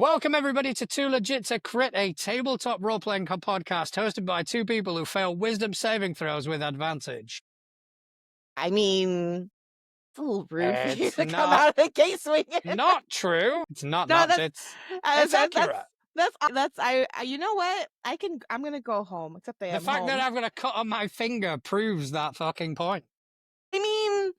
Welcome, everybody, to Too Legit to Crit, a tabletop role-playing podcast hosted by two people who fail wisdom saving throws with advantage. I mean, it's a little rude for you It's to come out of the gate swinging. Not true. It's not. No, It's accurate. You know what? I'm gonna go home. Except The fact that I've got a cut on my finger proves that fucking point. I mean,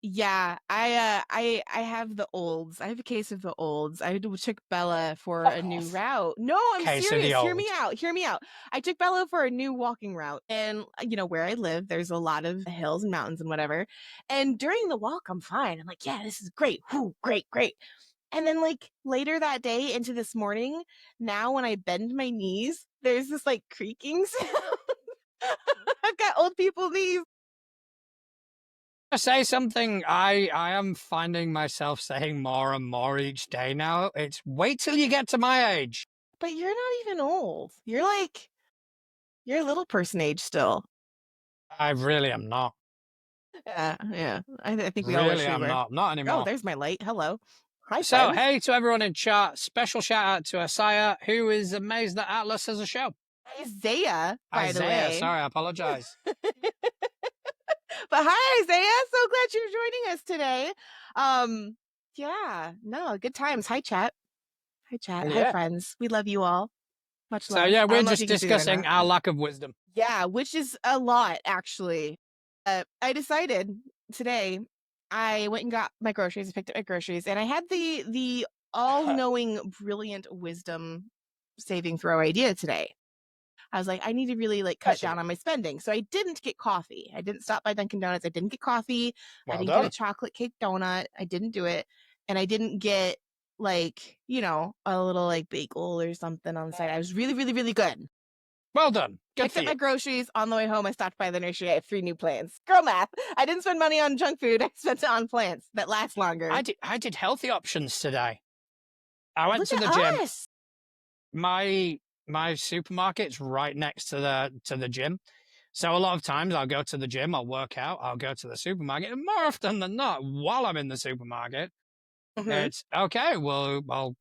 yeah, I have the olds. I have a case of the olds. I took Bella for a new route. No, I'm Case of the serious. Hear me olds. out. Hear me out. I took Bella for a new walking route, and where I live, there's a lot of hills and mountains and whatever. And during the walk, I'm fine. I'm like, yeah, this is great. Whew, great, great. And then like later that day into this morning, now when I bend my knees, there's this like creaking sound. I've got old people knees. I say something I am finding myself saying more and more each day now. It's wait till you get to my age. But you're not even old. You're a little person age still. I really am not. Yeah. I think we really all wish we am were. not anymore. Oh, there's my light. Hello. Hi, So, friends. hey to everyone in chat. Special shout out to Isaiah, who is amazed that Atlas has a show. Isaiah, by the way. Sorry, I apologize. But hi, Isaiah. So glad you're joining us today. Yeah, no, good times. Hi, chat. Yeah. Hi, friends. We love you all. Much love. So, yeah, we're just discussing our lack of wisdom. Yeah, which is a lot, actually. I decided today, I went and got my groceries, picked up my groceries, and I had the all-knowing, brilliant wisdom saving throw idea today. I was like, I need to really cut down on my spending. So I didn't get coffee. I didn't stop by Dunkin' Donuts. I didn't get coffee. I didn't get a chocolate cake donut. I didn't do it. And I didn't get a little bagel or something on the side. I was really, really, really good. Well done. Good Picked for up you. my groceries. On the way home, I stopped by the nursery. I have 3 new plants. Girl math. I didn't spend money on junk food. I spent it on plants that last longer. I did healthy options today. I went to the gym. My supermarket's right next to the gym. So a lot of times I'll go to the gym, I'll work out, I'll go to the supermarket, and more often than not, while I'm in the supermarket, it's okay. Well, I'll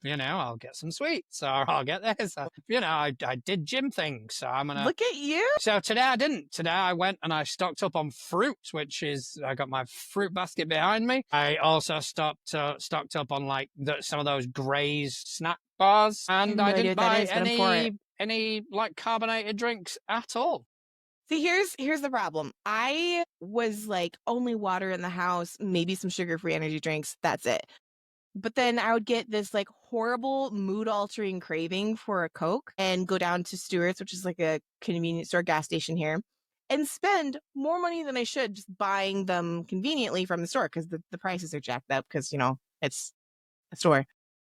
get some sweets, or I'll get this. I did gym things, so I'm gonna look at you. So today I didn't. Today I went and I stocked up on fruit, I got my fruit basket behind me. I also stocked up on some of those Graze snack bars, and I didn't buy any carbonated drinks at all. See, here's the problem. I was only water in the house, maybe some sugar-free energy drinks. That's it. But then I would get this horrible mood-altering craving for a Coke and go down to Stewart's, which is a convenience store gas station here, and spend more money than I should just buying them conveniently from the store because the prices are jacked up because, it's a store.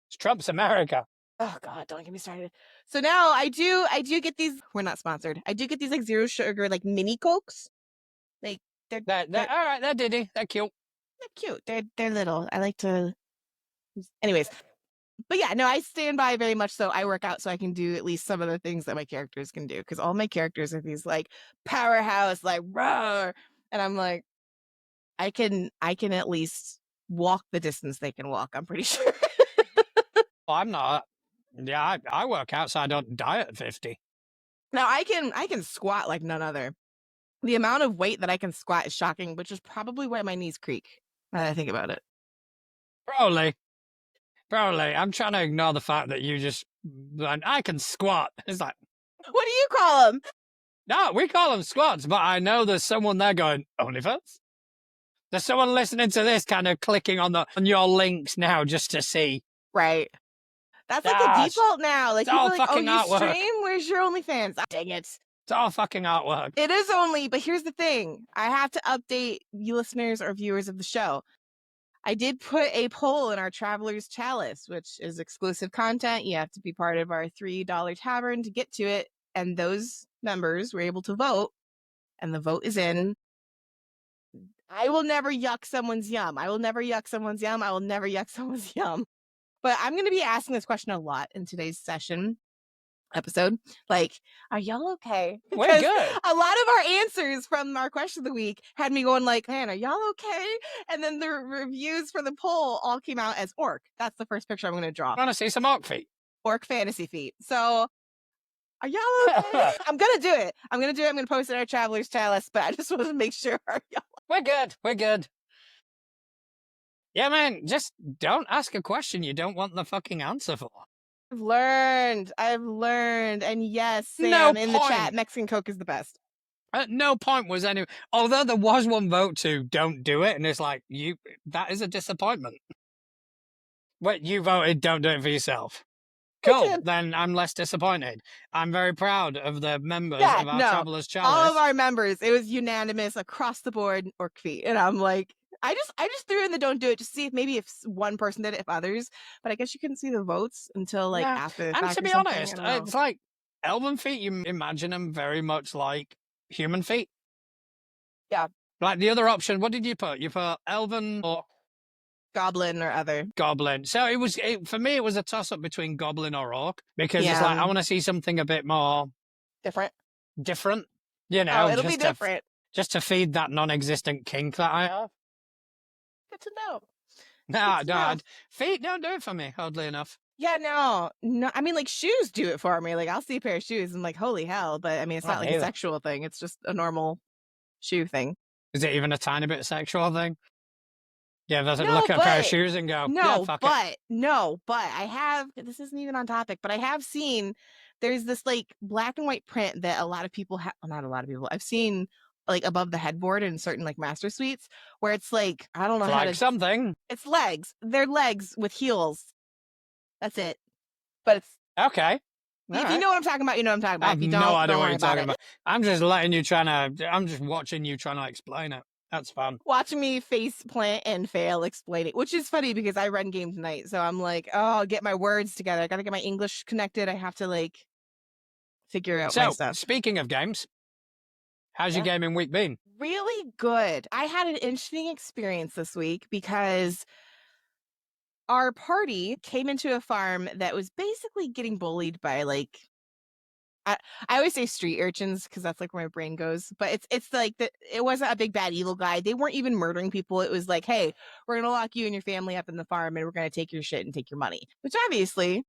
It's Trump's America. Oh God, don't get me started. So now I do get these. We're not sponsored. I do get these zero sugar mini Cokes. They're all right. They're Diddy. They're cute. They're cute. They're little. I like to. Anyways, but yeah, no, I stand by very much so. I work out so I can do at least some of the things that my characters can do because all my characters are these powerhouse roar, and I'm I can at least walk the distance they can walk. I'm pretty sure. Well, I'm not. Yeah, I work out so I don't die at 50. Now I can squat like none other. The amount of weight that I can squat is shocking, which is probably why my knees creak. Now that I think about it. Probably. I'm trying to ignore the fact that I can squat. It's like, what do you call them? No, we call them squats, but I know there's someone there going, OnlyFans? There's someone listening to this kind of clicking on your links now just to see. Right. That's the default now. It's all fucking you artwork. Stream? Where's your OnlyFans? Oh, dang it. It's all fucking artwork. It is only, but here's the thing. I have to update you listeners or viewers of the show. I did put a poll in our Traveler's Chalice, which is exclusive content. You have to be part of our $3 tavern to get to it. And those members were able to vote. And the vote is in. I will never yuck someone's yum. I will never yuck someone's yum. I will never yuck someone's yum. But I'm going to be asking this question a lot in today's session. episode. Like, are y'all okay? We're Because good. a lot of our answers from our question of the week had me going like, man, are y'all okay? And then the reviews for the poll all came out as orc. That's the first picture I'm going to draw. Want to see some orc feet? Orc fantasy feet. So are y'all okay? I'm going to do it. I'm going to do it. I'm going to post it on our Traveler's Chalice, but I just wanted to make sure. We're good. We're good. Yeah, man, just don't ask a question you don't want the fucking answer for. I've learned. And yes, No Sam, in the chat, point. Mexican Coke is the best. At no point was any. Although there was one vote to don't do it, and it's like that is a disappointment. Wait, you voted don't do it for yourself. Cool. Then I'm less disappointed. I'm very proud of the members of our Traveler's Chalice. All of our members, it was unanimous across the board, orc feet. And I'm like, I just threw in the don't do it to see if maybe if one person did it, if others. But I guess you couldn't see the votes until like after the fact. And to be honest, it's like elven feet. You imagine them very much like human feet. Yeah. Like the other option, what did you put? You put elven or goblin or other. Goblin. So for me, it was a toss up between goblin or orc because it's like I want to see something a bit more different. You know, it'll be different. Just to feed that non-existent kink that I have. Good to know. No, feet don't do it for me, oddly enough. Yeah, no. I mean, like shoes do it for me. Like I'll see a pair of shoes and I'm like, holy hell! But I mean, it's not like a sexual thing. It's just a normal shoe thing. Is it even a tiny bit sexual thing? Yeah, look at a pair of shoes and go. No, but I have. This isn't even on topic, but I have seen. There's this like black and white print that a lot of people have. Well, not a lot of people. I've seen like above the headboard in certain like master suites where it's like I don't know how to something. It's legs. They're legs with heels. That's it. But it's okay. If you know what I'm talking about, you know what I'm talking about. I have no idea what you're talking about. I'm just I'm just watching you trying to explain it. That's fun. Watching me face plant and fail explaining, which is funny because I run game tonight. So I'm like, oh, I'll get my words together. I got to get my English connected. I have to like figure out my stuff. Speaking of games, how's your gaming week been? Really good. I had an interesting experience this week because our party came into a farm that was basically getting bullied by like I always say street urchins because that's like where my brain goes. But it's like that. It wasn't a big bad evil guy. They weren't even murdering people. It was like, hey, we're gonna lock you and your family up in the farm, and we're gonna take your shit and take your money. Which obviously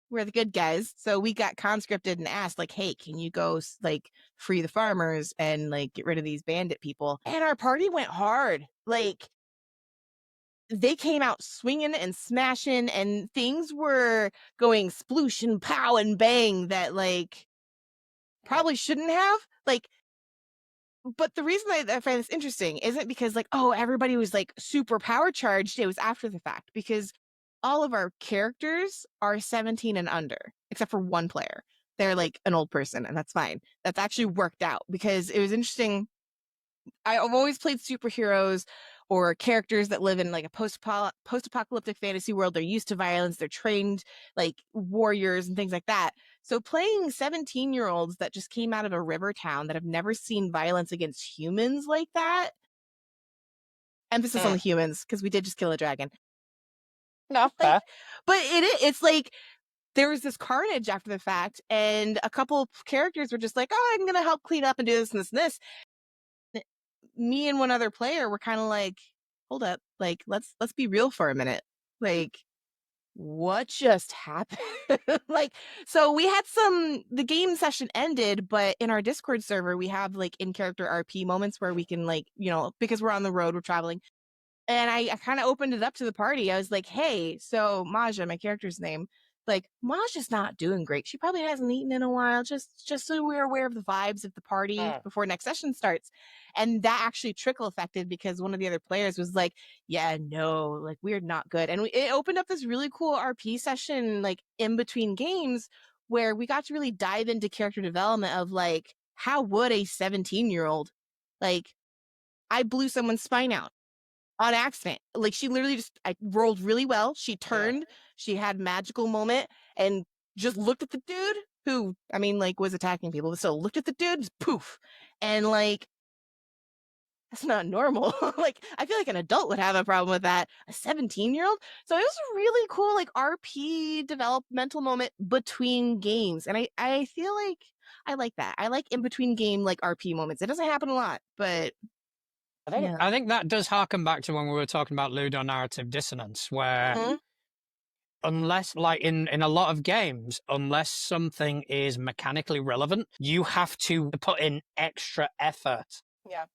we're the good guys. So we got conscripted and asked, like, hey, can you go like free the farmers and like get rid of these bandit people? And our party went hard. Like they came out swinging and smashing, and things were going sploosh and pow and bang that like probably shouldn't have. Like, but the reason I find this interesting isn't because like, oh, everybody was like super power charged. It was after the fact because all of our characters are 17 and under, except for one player. They're like an old person, and that's fine. That's actually worked out because it was interesting. I've always played superheroes or characters that live in like a post-apocalyptic fantasy world. They're used to violence. They're trained like warriors and things like that. So playing 17-year-olds that just came out of a river town that have never seen violence against humans like that. Emphasis on the humans because we did just kill a dragon. No, but it's like there was this carnage after the fact, and a couple of characters were just like, "Oh, I'm gonna help clean up and do this and this and this." Me and one other player were kind of like, hold up, like let's be real for a minute. Like what just happened? Like so we had the game session ended, but in our Discord server we have like in character RP moments where we can like, you know, because we're on the road, we're traveling. And I kind of opened it up to the party. I was like, hey, so Maja, my character's name, like Maja's not doing great. She probably hasn't eaten in a while, just so we're aware of the vibes of the party before next session starts. And that actually trickle affected because one of the other players was like, yeah, no, like we're not good. And it opened up this really cool RP session like in between games where we got to really dive into character development of like, how would a 17-year-old, like I blew someone's spine out on accident. Like she literally I rolled really well. She turned, she had magical moment and just looked at the dude who, I mean, like was attacking people, but still looked at the dude, just poof. And like, that's not normal. Like, I feel like an adult would have a problem with that. A 17-year-old? So it was a really cool, like, RP developmental moment between games. And I feel like I like that. I like in between game like RP moments. It doesn't happen a lot, but yeah. I think that does harken back to when we were talking about ludonarrative dissonance, where Mhm. unless like in a lot of games, unless something is mechanically relevant, you have to put in extra effort Yeah.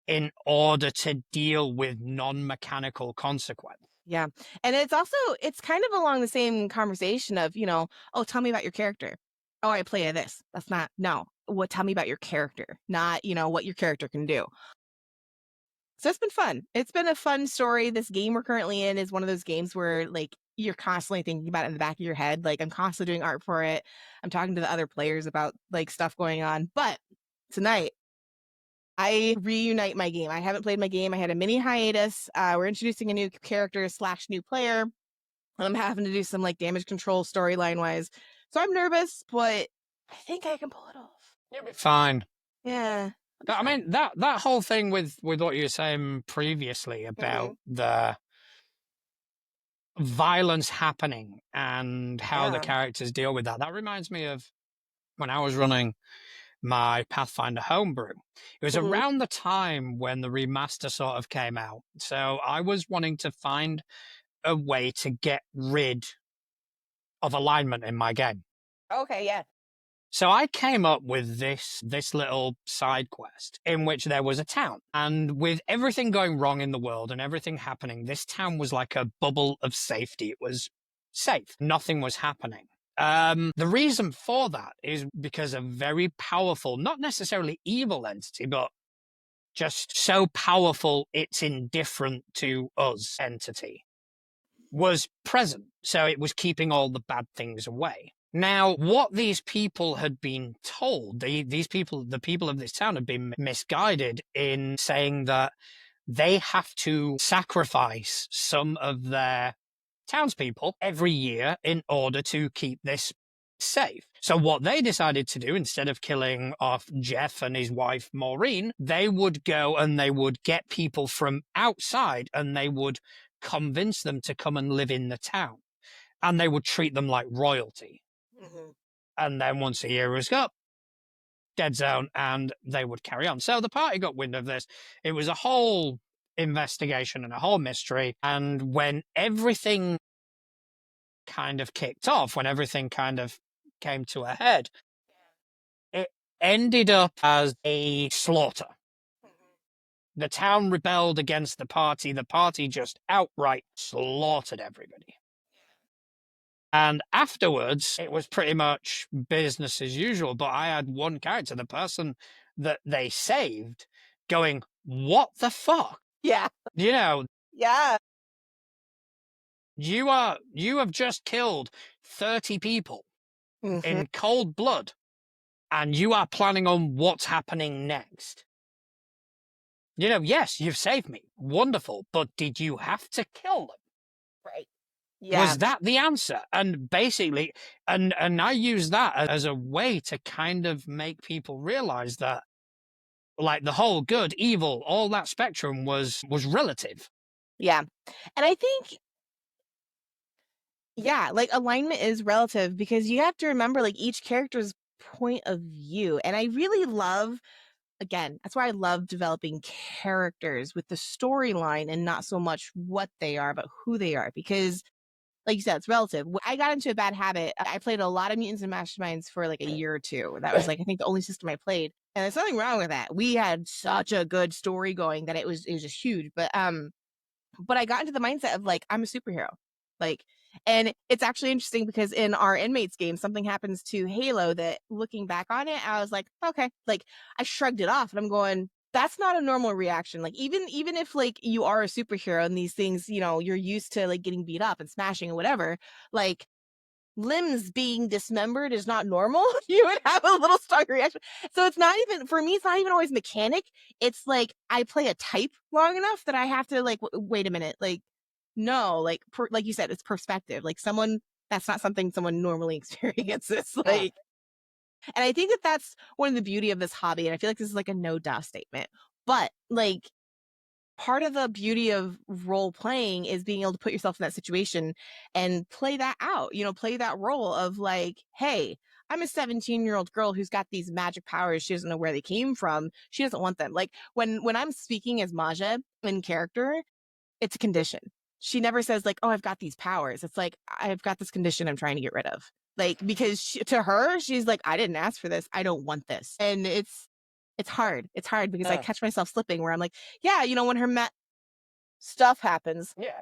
in order to deal with non-mechanical consequence. Yeah. And it's kind of along the same conversation of, "Oh, tell me about your character." "Oh, I play this." That's not no. What Tell me about your character, not, what your character can do. So it's been fun. It's been a fun story. This game we're currently in is one of those games where like you're constantly thinking about it in the back of your head. Like I'm constantly doing art for it. I'm talking to the other players about like stuff going on. But tonight I reunite my game. I haven't played my game. I had a mini hiatus. We're introducing a new character slash new player. I'm having to do some like damage control storyline wise. So I'm nervous, but I think I can pull it off. You'll be fine. Yeah. It'll be I fun. mean that whole thing with what you were saying previously Hmm. about the violence happening and how the Yeah. characters deal with that. That reminds me of when I was running my Pathfinder homebrew. It was Hmm. around the time when the remaster sort of came out. So I was wanting to find a way to get rid of alignment in my game. Okay. Yeah. So I came up with this little side quest in which there was a town, and with everything going wrong in the world and everything happening, this town was like a bubble of safety. It was safe. Nothing was happening. The reason for that is because a very powerful, not necessarily evil entity, but just so powerful it's indifferent to us entity was present. So it was keeping all the bad things away. Now, what these people had been told, these people, the people of this town had been misguided in saying that they have to sacrifice some of their townspeople every year in order to keep this safe. So what they decided to do, instead of killing off Jeff and his wife Maureen, they would go and they would get people from outside and they would convince them to come and live in the town. And they would treat them like royalty. Hmm. And then once a year was up, dead zone, and they would carry on. So the party got wind of this. It was a whole investigation and a whole mystery. And when everything kind of kicked off, when everything kind of came to a head, it ended up as a slaughter. The town rebelled against the party just outright slaughtered everybody. And afterwards, it was pretty much business as usual. But I had one character, the person that they saved, going, "What the fuck? Yeah. You know, Yeah. you have just killed 30 people Mhm. in cold blood, and you are planning on what's happening next. Yes, you've saved me. Wonderful. But did you have to kill them? Right. Yeah. Was that the answer?" And basically, and I use that as a way to kind of make people realize that like the whole good, evil, all that spectrum was relative. Yeah. And I think, yeah, like alignment is relative because you have to remember like each character's point of view. And I really love, again, that's why I love developing characters with the storyline and not so much what they are, but who they are. Because like you said, it's relative. I got into a bad habit. I played a lot of Mutants and Masterminds for like a year or two. That was like I think the only system I played. And there's nothing wrong with that. We had such a good story going that it was just huge. But I got into the mindset of like I'm a superhero. Like and it's actually interesting because in our inmates game something happens to Halo that looking back on it I was like, okay, like I shrugged it off and I'm going that's not a normal reaction. Like even if like you are a superhero and these things, you're used to like getting beat up and smashing and whatever, like limbs being dismembered is not normal. You would have a little stronger reaction. So it's not even for me. It's not even always mechanic. It's like I play a type long enough that I have to like wait a minute. Like no, like like you said, it's perspective. Like someone that's not something someone normally experiences. Mm. Like, and I think that that's one of the beauty of this hobby. And I feel like this is like a no duh statement. But like part of the beauty of role playing is being able to put yourself in that situation and play that out, play that role of like, hey, I'm a 17-year-old girl who's got these magic powers. She doesn't know where they came from. She doesn't want them. Like when I'm speaking as Maja in character, it's a condition. She never says like, "Oh, I've got these powers." It's like, "I've got this condition I'm trying to get rid of." Like because to her, she's like, "I didn't ask for this. I don't want this." And it's hard. It's hard because I catch myself slipping where I'm like, "Yeah, when her stuff happens. Yeah.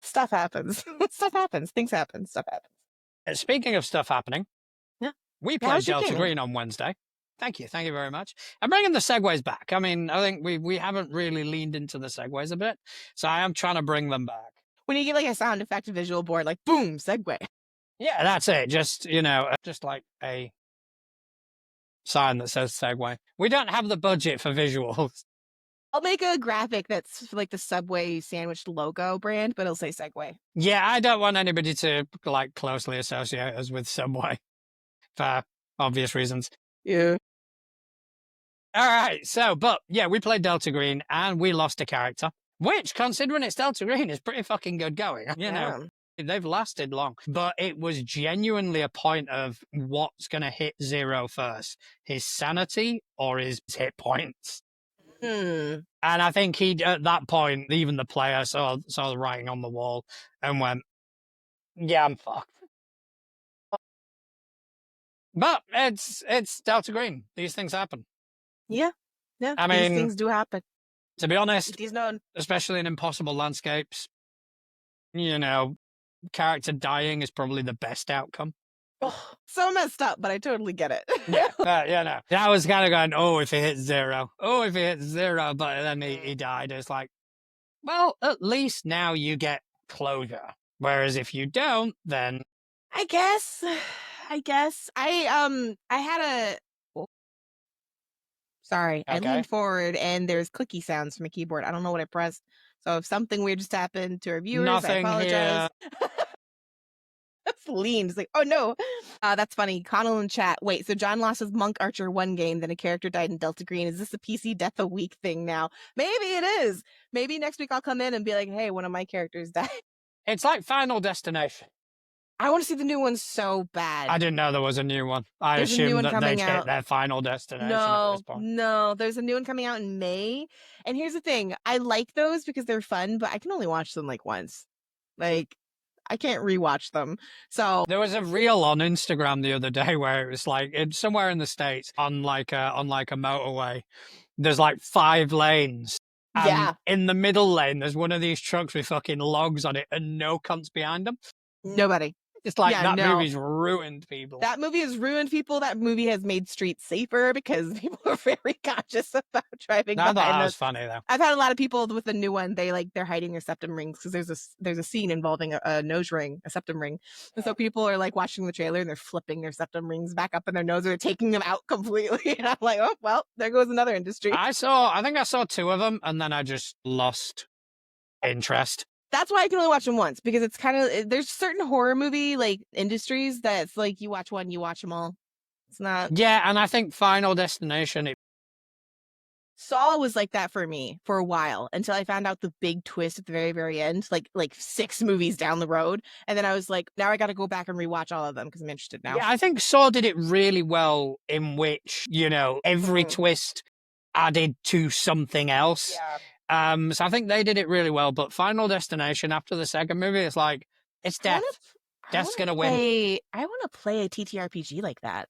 Stuff happens. Stuff happens. Things happen. Stuff happens." Speaking of stuff happening, Yeah. we Yeah, played how's your Delta gaming? Green on Wednesday. Thank you very much. I'm bringing the segues back. I mean, I think we haven't really leaned into the segues a bit, so I am trying to bring them back. When you get like a sound effect, a visual board, like boom, segue. Yeah, that's it. Just just like a sign that says segue. We don't have the budget for visuals. I'll make a graphic that's like the Subway sandwich logo brand, but it'll say Segway. Yeah, I don't want anybody to like closely associate us with Subway for obvious reasons. Yeah. All right, but yeah, we played Delta Green and we lost a character, which, considering it's Delta Green, is pretty fucking good going. They've lasted long, but it was genuinely a point of what's going to hit zero first, his sanity or his hit points. Hmm. And I think at that point, even the player saw the writing on the wall and went, "Yeah, I'm fucked." But it's Delta Green. These things happen. Yeah. Yeah. I these mean, things do happen. To be honest, He's known. especially in impossible landscapes, character dying is probably the best outcome. Oh, so messed up, but I totally get it. Yeah, I was kind of going, "Oh, if he hits zero, oh, if he hits zero," but then he died. It's like, well, at least now you get closure. Whereas if you don't, then I guess. I had a. Oh, sorry, I Okay. leaned forward and there's clicky sounds from my keyboard. I don't know what I pressed. So if something weird just happened to our viewers, Nothing I apologize. That's leaned. It's like, oh no. That's funny. Connell in chat. Wait, so John lost his Monk Archer 1 game, then a character died in Delta Green. Is this a PC death a week thing now? Maybe it is. Maybe next week I'll come in and be like, hey, one of my characters died. It's like Final Destination. I want to see the new one so bad. I didn't know there was a new one. I assumed that they'd hit their Final Destination at this point. No, there's a new one coming out in May. And here's the thing. I like those because they're fun, but I can only watch them like once. Like, I can't rewatch them. So there was a reel on Instagram the other day where it was like somewhere in the States on like a motorway. There's like 5 lanes. Yeah. In the middle lane, there's one of these trucks with fucking logs on it and no cunts behind them. Nobody. It's like movie's ruined people. That movie has ruined people. That movie has made streets safer because people are very conscious about driving. I thought that was funny though. I've had a lot of people with the new one. They're hiding their septum rings because there's a scene involving a nose ring, a septum ring, and so people are like watching the trailer and they're flipping their septum rings back up in their nose or they're taking them out completely. And I'm like, oh well, there goes another industry. I think I saw 2 of them and then I just lost interest. That's why I can only watch them once because it's kind of there's certain horror movie like industries that's like you watch one, you watch them all. It's not. Yeah, and I think Final Destination. Saw was like that for me for a while until I found out the big twist at the very, very end, like 6 movies down the road, and then I was like, now I got to go back and rewatch all of them because I'm interested now. Yeah, I think Saw did it really well in which every twist added to something else. Yeah. So I think they did it really well, but Final Destination after the second movie, it's like, it's death. Death's going to win. I want to play a TTRPG like that.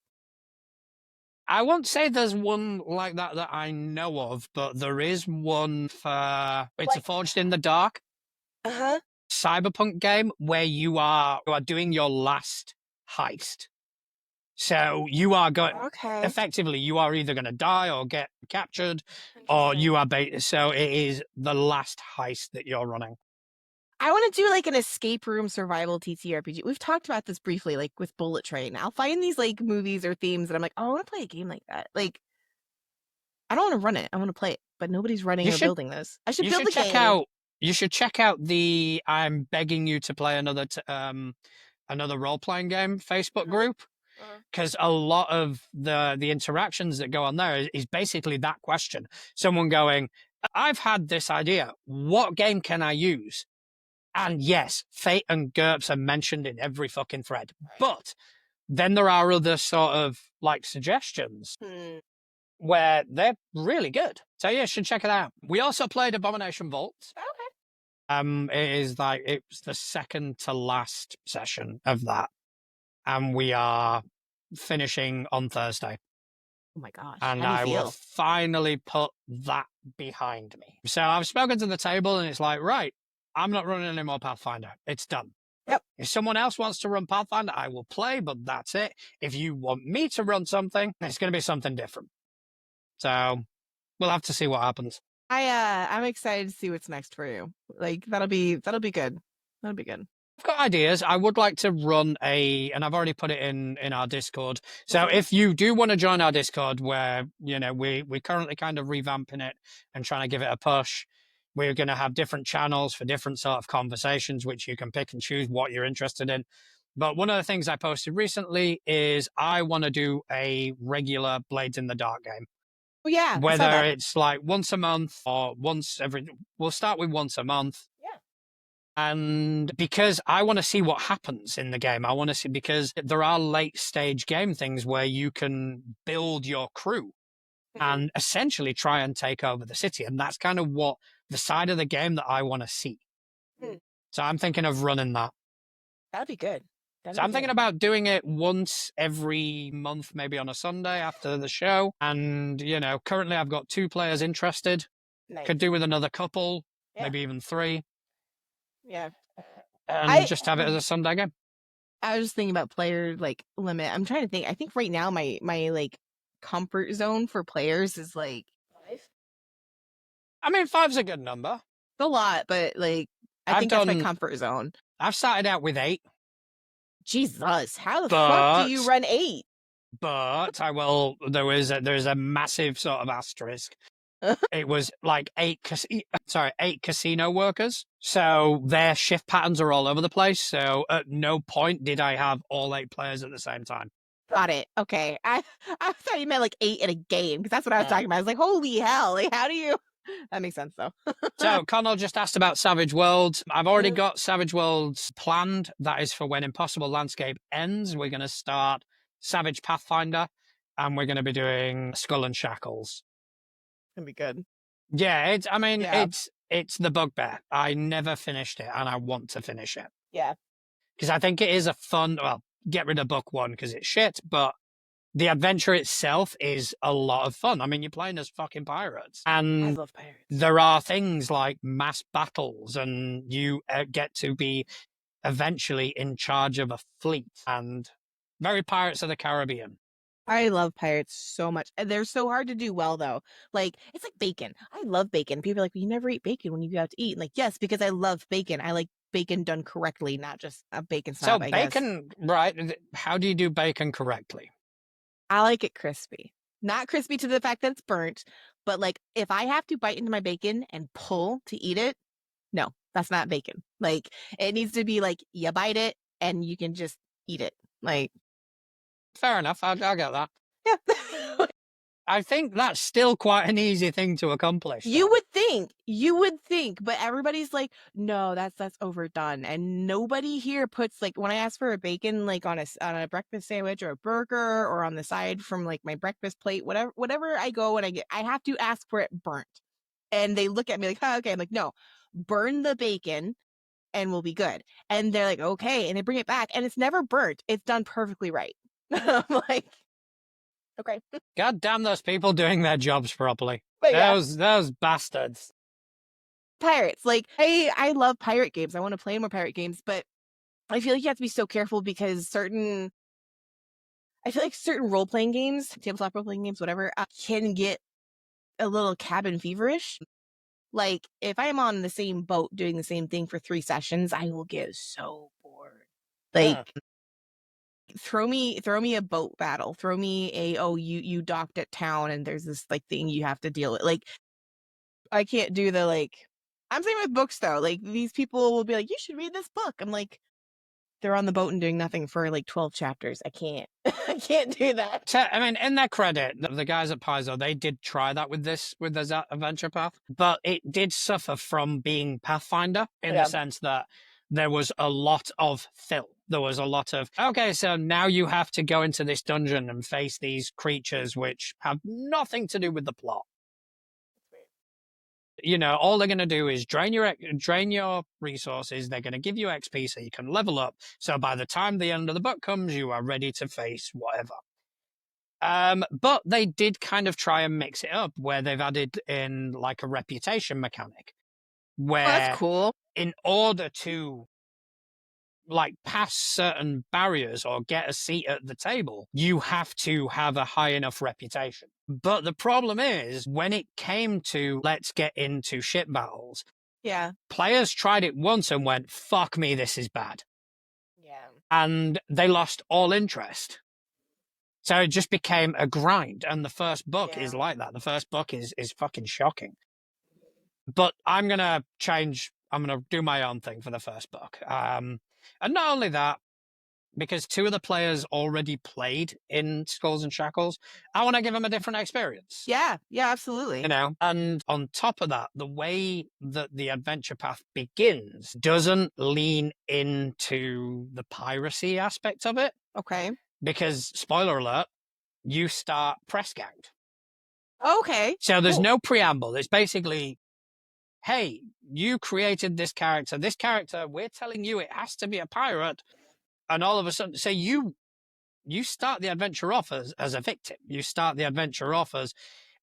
I won't say there's one like that I know of, but there is one it's a Forged in the Dark cyberpunk game where you are doing your last heist. So you are going, effectively, you are either going to die or get captured, or you are so it is the last heist that you're running. I want to do like an escape room survival TTRPG. We've talked about this briefly, like with Bullet Train. I'll find these like movies or themes that I'm like, oh, I want to play a game like that. Like, I don't want to run it. I want to play it, but nobody's running or building this. I should build the game. You should check out the I'm begging you to play another role-playing game Facebook group. because a lot of the interactions that go on there is basically that question. Someone going, I've had this idea. What game can I use? And yes, Fate and GURPS are mentioned in every fucking thread. But then there are other sort of like suggestions where they're really good. So yeah, you should check it out. We also played Abomination Vault. Okay. It is like it's the second to last session of that. And we are finishing on Thursday. Oh my gosh. And How do you I will feel? finally put that behind me. So I've spoken to the table and it's like, right, I'm not running any more Pathfinder. It's done. Yep. If someone else wants to run Pathfinder, I will play, but that's it. If you want me to run something, it's going to be something different. So we'll have to see what happens. I'm excited to see what's next for you. Like that'll be good. That'll be good. I've got ideas. I would like to run and I've already put it in our Discord. So if you do want to join our Discord, where we're currently kind of revamping it and trying to give it a push, we're going to have different channels for different sort of conversations, which you can pick and choose what you're interested in. But one of the things I posted recently is I want to do a regular Blades in the Dark game. Oh yeah, Whether it's like once a month or we'll start with once a month. Yeah. And because I want to see what happens in the game, I want to see, because there are late stage game things where you can build your crew and essentially try and take over the city. And that's kind of what the side of the game that I want to see. So I'm thinking of running that. That'd be good. So I'm thinking about doing it once every month, maybe on a Sunday after the show. And, currently I've got 2 players interested. Nice. Could do with another couple, maybe even 3. Yeah. And just have it as a Sunday game. I was just thinking about player limit. I'm trying to think. I think right now my comfort zone for players is 5. I mean, 5's a good number. It's a lot, but I think that's my comfort zone. I've started out with 8. Jesus, how the fuck do you run 8? But there's a massive sort of asterisk. It was like 8 casino workers. So their shift patterns are all over the place. So at no point did I have all 8 players at the same time. Got it. Okay. I thought you meant 8 in a game, because that's what I was talking about. I was like, holy hell. How do you... That makes sense, though. So Connell just asked about Savage Worlds. I've already got Savage Worlds planned. That is for when Impossible Landscape ends. We're going to start Savage Pathfinder, and we're going to be doing Skull and Shackles. Gonna be good. Yeah, it's the bugbear. I never finished it, and I want to finish it. Yeah. Because I think it is a fun... Well, get rid of book 1 because it's shit, but the adventure itself is a lot of fun. I mean, you're playing as fucking pirates. And I love pirates. There are things like mass battles, and you get to be eventually in charge of a fleet, and very Pirates of the Caribbean. I love pirates so much. And they're so hard to do well, though. It's like bacon. I love bacon. People are like, well, you never eat bacon when you go out to eat. And yes, because I love bacon. I like bacon done correctly, not just a bacon snob, So bacon, right? How do you do bacon correctly? I like it crispy. Not crispy to the fact that it's burnt, but if I have to bite into my bacon and pull to eat it, no, that's not bacon. It needs to be you bite it and you can just eat it. Fair enough. I'll get that. Yeah. I think that's still quite an easy thing to accomplish. You would think, but everybody's like, no, that's overdone. And nobody here puts when I ask for a bacon, on a breakfast sandwich or a burger or on the side from my breakfast plate, whatever I go and I have to ask for it burnt. And they look at me like, oh, okay. I'm like, no, burn the bacon and we'll be good. And they're like, okay. And they bring it back and it's never burnt. It's done perfectly right. I'm like, okay. God damn those people doing their jobs properly. But yeah. Those bastards. Pirates. I love pirate games. I want to play more pirate games, but I feel like you have to be so careful because certain role-playing games, tabletop role-playing games, whatever, can get a little cabin feverish. If I'm on the same boat doing the same thing for 3 sessions, I will get so bored. Throw me a boat battle. Throw me you docked at town and there's this thing you have to deal with. I can't do the I'm saying with books though. These people will be like, you should read this book. I'm like, they're on the boat and doing nothing for like 12 chapters. I can't. I can't do that. I mean, in their credit, the guys at Paizo, they did try that with this adventure path, but it did suffer from being Pathfinder in the sense that there was a lot of fill. There was a lot of, okay, so now you have to go into this dungeon and face these creatures which have nothing to do with the plot. You know, all they're going to do is drain your resources. They're going to give you XP so you can level up. So by the time the end of the book comes, you are ready to face whatever. But they did kind of try and mix it up where they've added in like a reputation mechanic where that's cool. In order to like pass certain barriers or get a seat at the table, you have to have a high enough reputation. But the problem is when it came to let's get into ship battles, players tried it once and went, fuck me, this is bad. And they lost all interest. So it just became a grind. And the first book is like that. The first book is fucking shocking. But I'm going to do my own thing for the first book. And not only that, because 2 of the players already played in Skulls and Shackles, I want to give them a different experience. Yeah, absolutely. You know, and on top of that, the way that the adventure path begins doesn't lean into the piracy aspect of it. Okay. Because, spoiler alert, you start press ganged. Okay. So there's no preamble. It's basically, hey, you created this character. This character, we're telling you it has to be a pirate. And all of a sudden, so you start the adventure off as a victim. You start the adventure off as,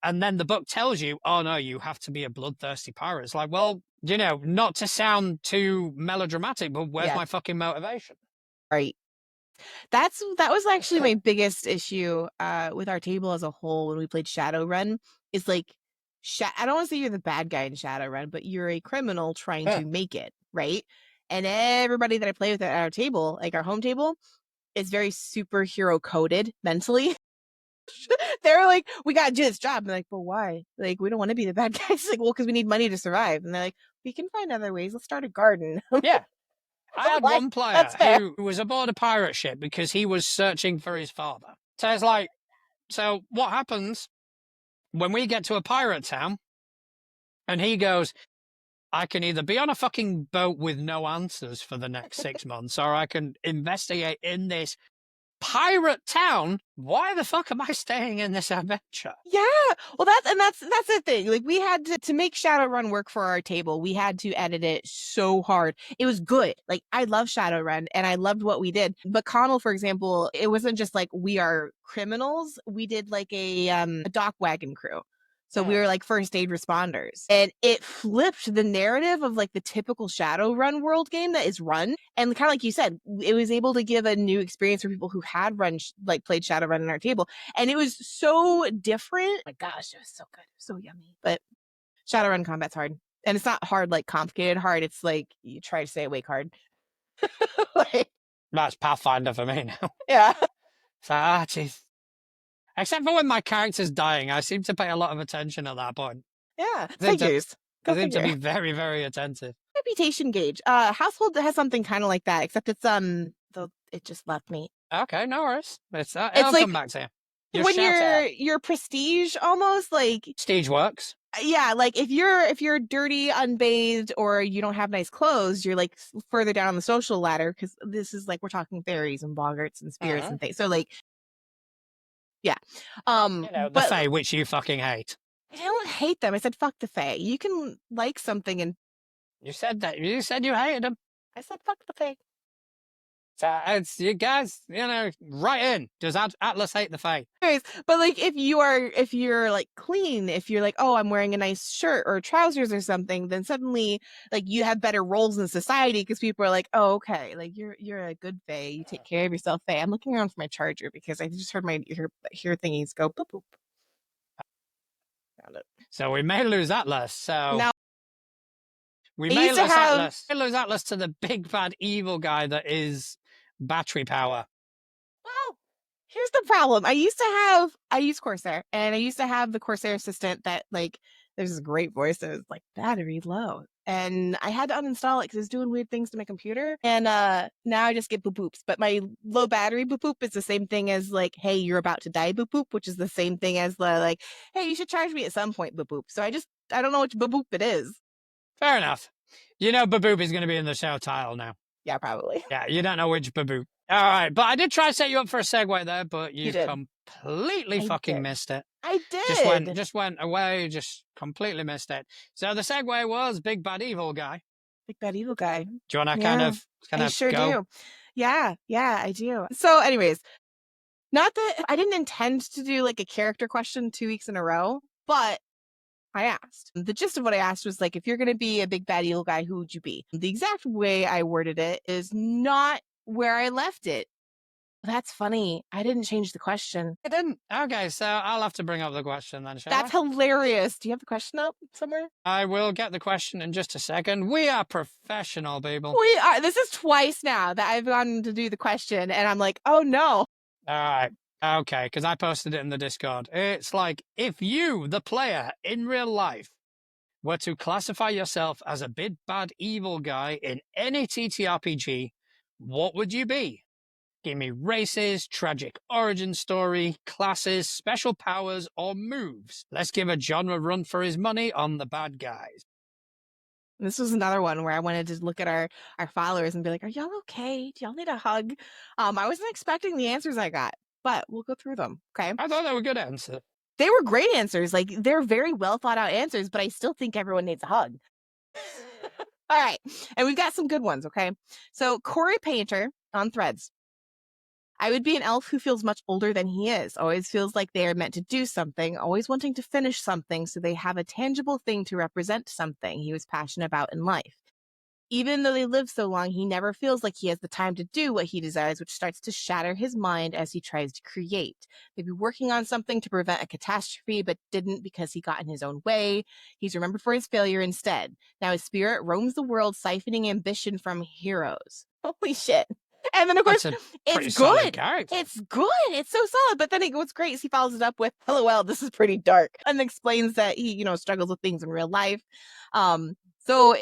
and then the book tells you, oh no, you have to be a bloodthirsty pirate. It's like, well, you know, not to sound too melodramatic, but where's my fucking motivation? Right. That was actually my biggest issue with our table as a whole when we played Shadowrun. Is like, I don't want to say you're the bad guy in Shadowrun, but you're a criminal trying to make it, right? And everybody that I play with at our table, like our home table, is very superhero coded mentally. They're like, we got to do this job. And they're like, well, why? Like, we don't want to be the bad guys. Like, well, because we need money to survive. And they're like, we can find other ways. Let's start a garden. Yeah. I had one player who was aboard a pirate ship because he was searching for his father. So it's like, so what happens when we get to a pirate town and he goes, I can either be on a fucking boat with no answers for the next 6 months or I can investigate in this pirate town. Why the fuck am I staying in this adventure? Yeah. Well, that's the thing. Like, we had to make Shadowrun work for our table. We had to edit it so hard. It was good. Like, I love Shadowrun and I loved what we did. But Connell, for example, it wasn't just like we are criminals. We did like a dock wagon crew. So we were like first aid responders. And it flipped the narrative of like the typical Shadowrun world game that is run. And kind of like you said, it was able to give a new experience for people who had played Shadowrun in our table. And it was so different. Oh my gosh, it was so good. It was so yummy. But Shadowrun combat's hard. And it's not hard like complicated hard. It's like you try to stay awake hard. Like, that's Pathfinder for me now. Yeah. So, jeez. Except for when my character's dying, I seem to pay a lot of attention at that point. Yeah, figures. I seem to be very, very attentive. Reputation gauge. Household has something kind of like that, except it's it just left me. Okay, no worries. It'll like, come back to you. When your prestige almost like prestige works. Yeah, like if you're dirty, unbathed, or you don't have nice clothes, you're like further down on the social ladder because this is like we're talking fairies and boggarts and spirits and things. So like. Yeah. The Fae, which you fucking hate. I don't hate them. I said, fuck the Fae. You can like something and... You said that. You said you hated them. I said, fuck the Fae. So it's, you guys, right in. Does Atlas hate the Fae? Anyways, but like if you're like clean, if you're like, oh, I'm wearing a nice shirt or trousers or something, then suddenly like you have better roles in society because people are like, oh, okay, like you're a good Fae. You take care of yourself, Fae. I'm looking around for my charger because I just heard my ear thingies go boop boop. Found it. So we may lose Atlas. So now we may lose Atlas. We lose Atlas to the big bad evil guy that is battery power. Well, here's the problem. I use Corsair, and I used to have the Corsair assistant that like There's this great voice that was like, battery low. And I had to uninstall it because it's doing weird things to my computer. And now I just get boop boops. But my low battery boop boop is the same thing as like, hey, you're about to die boop boop, which is the same thing as the like, hey, you should charge me at some point boop boop. So I don't know which boop boop it is. Fair enough. You know, Baboop is going to be in the show title now. Yeah, probably. Yeah, you don't know which Baboop. All right, but I did try to set you up for a segue there, but you did. completely fucking missed it. I did. Just went away, just completely missed it. So the segue was Big Bad Evil Guy. Big Bad Evil Guy. Do you want to kind of I sure go? do. Yeah, I do. So anyways, not that I didn't intend to do like a character question 2 weeks in a row, but I asked. The gist of what I asked was like, if you're going to be a big bad evil guy, who would you be? The exact way I worded it is not where I left it. That's funny. I didn't change the question. I didn't. Okay, so I'll have to bring up the question then, shall That's I? hilarious. Do you have the question up somewhere? I will get the question in just a second. We are professional people. We are. This is twice now that I've gone to do the question, and I'm like, oh no. All right. Okay, because I posted it in the Discord. It's like, if you, the player, in real life, were to classify yourself as a big bad evil guy in any TTRPG, what would you be? Give me races, tragic origin story, classes, special powers, or moves. Let's give a genre run for his money on the bad guys. This was another one where I wanted to look at our followers and be like, are y'all okay? Do y'all need a hug? I wasn't expecting the answers I got, but we'll go through them. Okay. I thought they were good answers. They were great answers. Like, they're very well thought out answers, but I still think everyone needs a hug. All right. And we've got some good ones. Okay. So Corey Painter on Threads. I would be an elf who feels much older than he is, always feels like they are meant to do something, always wanting to finish something so they have a tangible thing to represent something he was passionate about in life. Even though they live so long, he never feels like he has the time to do what he desires, which starts to shatter his mind as he tries to create. Maybe working on something to prevent a catastrophe, but didn't because he got in his own way. He's remembered for his failure instead. Now his spirit roams the world, siphoning ambition from heroes. Holy shit. And then, of course, it's good. It's good. It's so solid. But then what's great is he follows it up with, LOL, this is pretty dark. And explains that he, struggles with things in real life. So,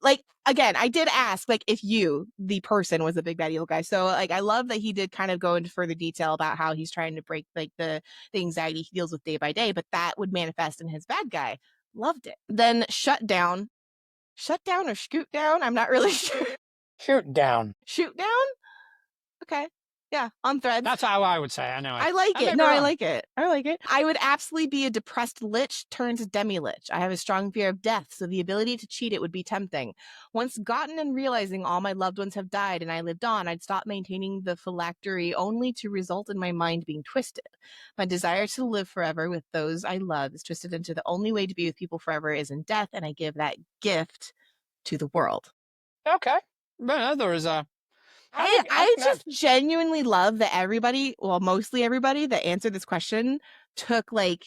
like, again, I did ask, like, if you, the person, was a big bad evil guy. So, like, I love that he did kind of go into further detail about how he's trying to break, like, the anxiety he deals with day by day. But that would manifest in his bad guy. Loved it. Then Shut Down or Scoot Down? I'm not really sure. Shoot down. Shoot Down? Okay. Yeah, on Threads. That's how I would say. I know. I like it. No, I like it. I like it. I would absolutely be a depressed lich turned demi-lich. I have a strong fear of death, so the ability to cheat it would be tempting. Once gotten and realizing all my loved ones have died and I lived on, I'd stop maintaining the phylactery only to result in my mind being twisted. My desire to live forever with those I love is twisted into the only way to be with people forever is in death, and I give that gift to the world. Okay. But there is a... I just genuinely love that everybody, well, mostly everybody that answered this question took, like,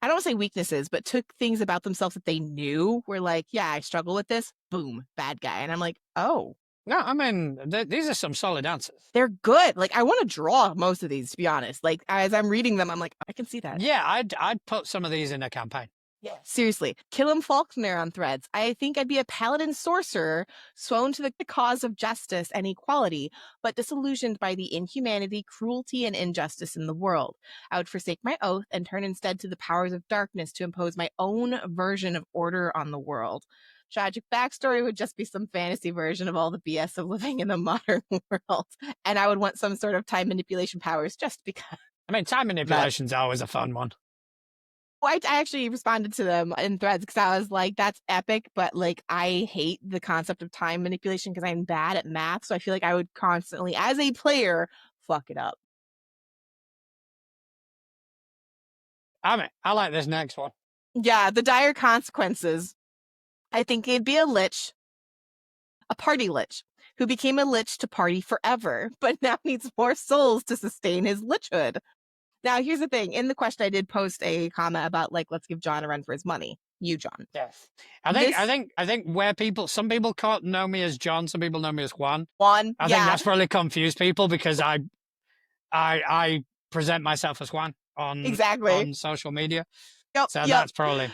I don't want to say weaknesses, but took things about themselves that they knew were like, yeah, I struggle with this. Boom, bad guy. And I'm like, oh. No, I mean, these are some solid answers. They're good. Like, I want to draw most of these, to be honest. Like, as I'm reading them, I'm like, I can see that. Yeah, I'd put some of these in a campaign. Yeah. Seriously. Killam Faulkner on Threads. I think I'd be a paladin sorcerer, sworn to the cause of justice and equality, but disillusioned by the inhumanity, cruelty, and injustice in the world. I would forsake my oath and turn instead to the powers of darkness to impose my own version of order on the world. Tragic backstory would just be some fantasy version of all the BS of living in the modern world. And I would want some sort of time manipulation powers just because. I mean, time manipulation's always a fun one. I actually responded to them in Threads because I was like, that's epic, but like I hate the concept of time manipulation because I'm bad at math. So I feel like I would constantly, as a player, fuck it up. I mean, I like this next one. Yeah, the dire consequences. I think it'd be a lich, a party lich, who became a lich to party forever, but now needs more souls to sustain his lichhood. Now, here's the thing. In the question, I did post a comment about, like, let's give John a run for his money. You, John. Yes. I think where some people know me as John, some people know me as Juan. Juan, I think that's probably confused people because I present myself as Juan on social media. Yep, so that's probably...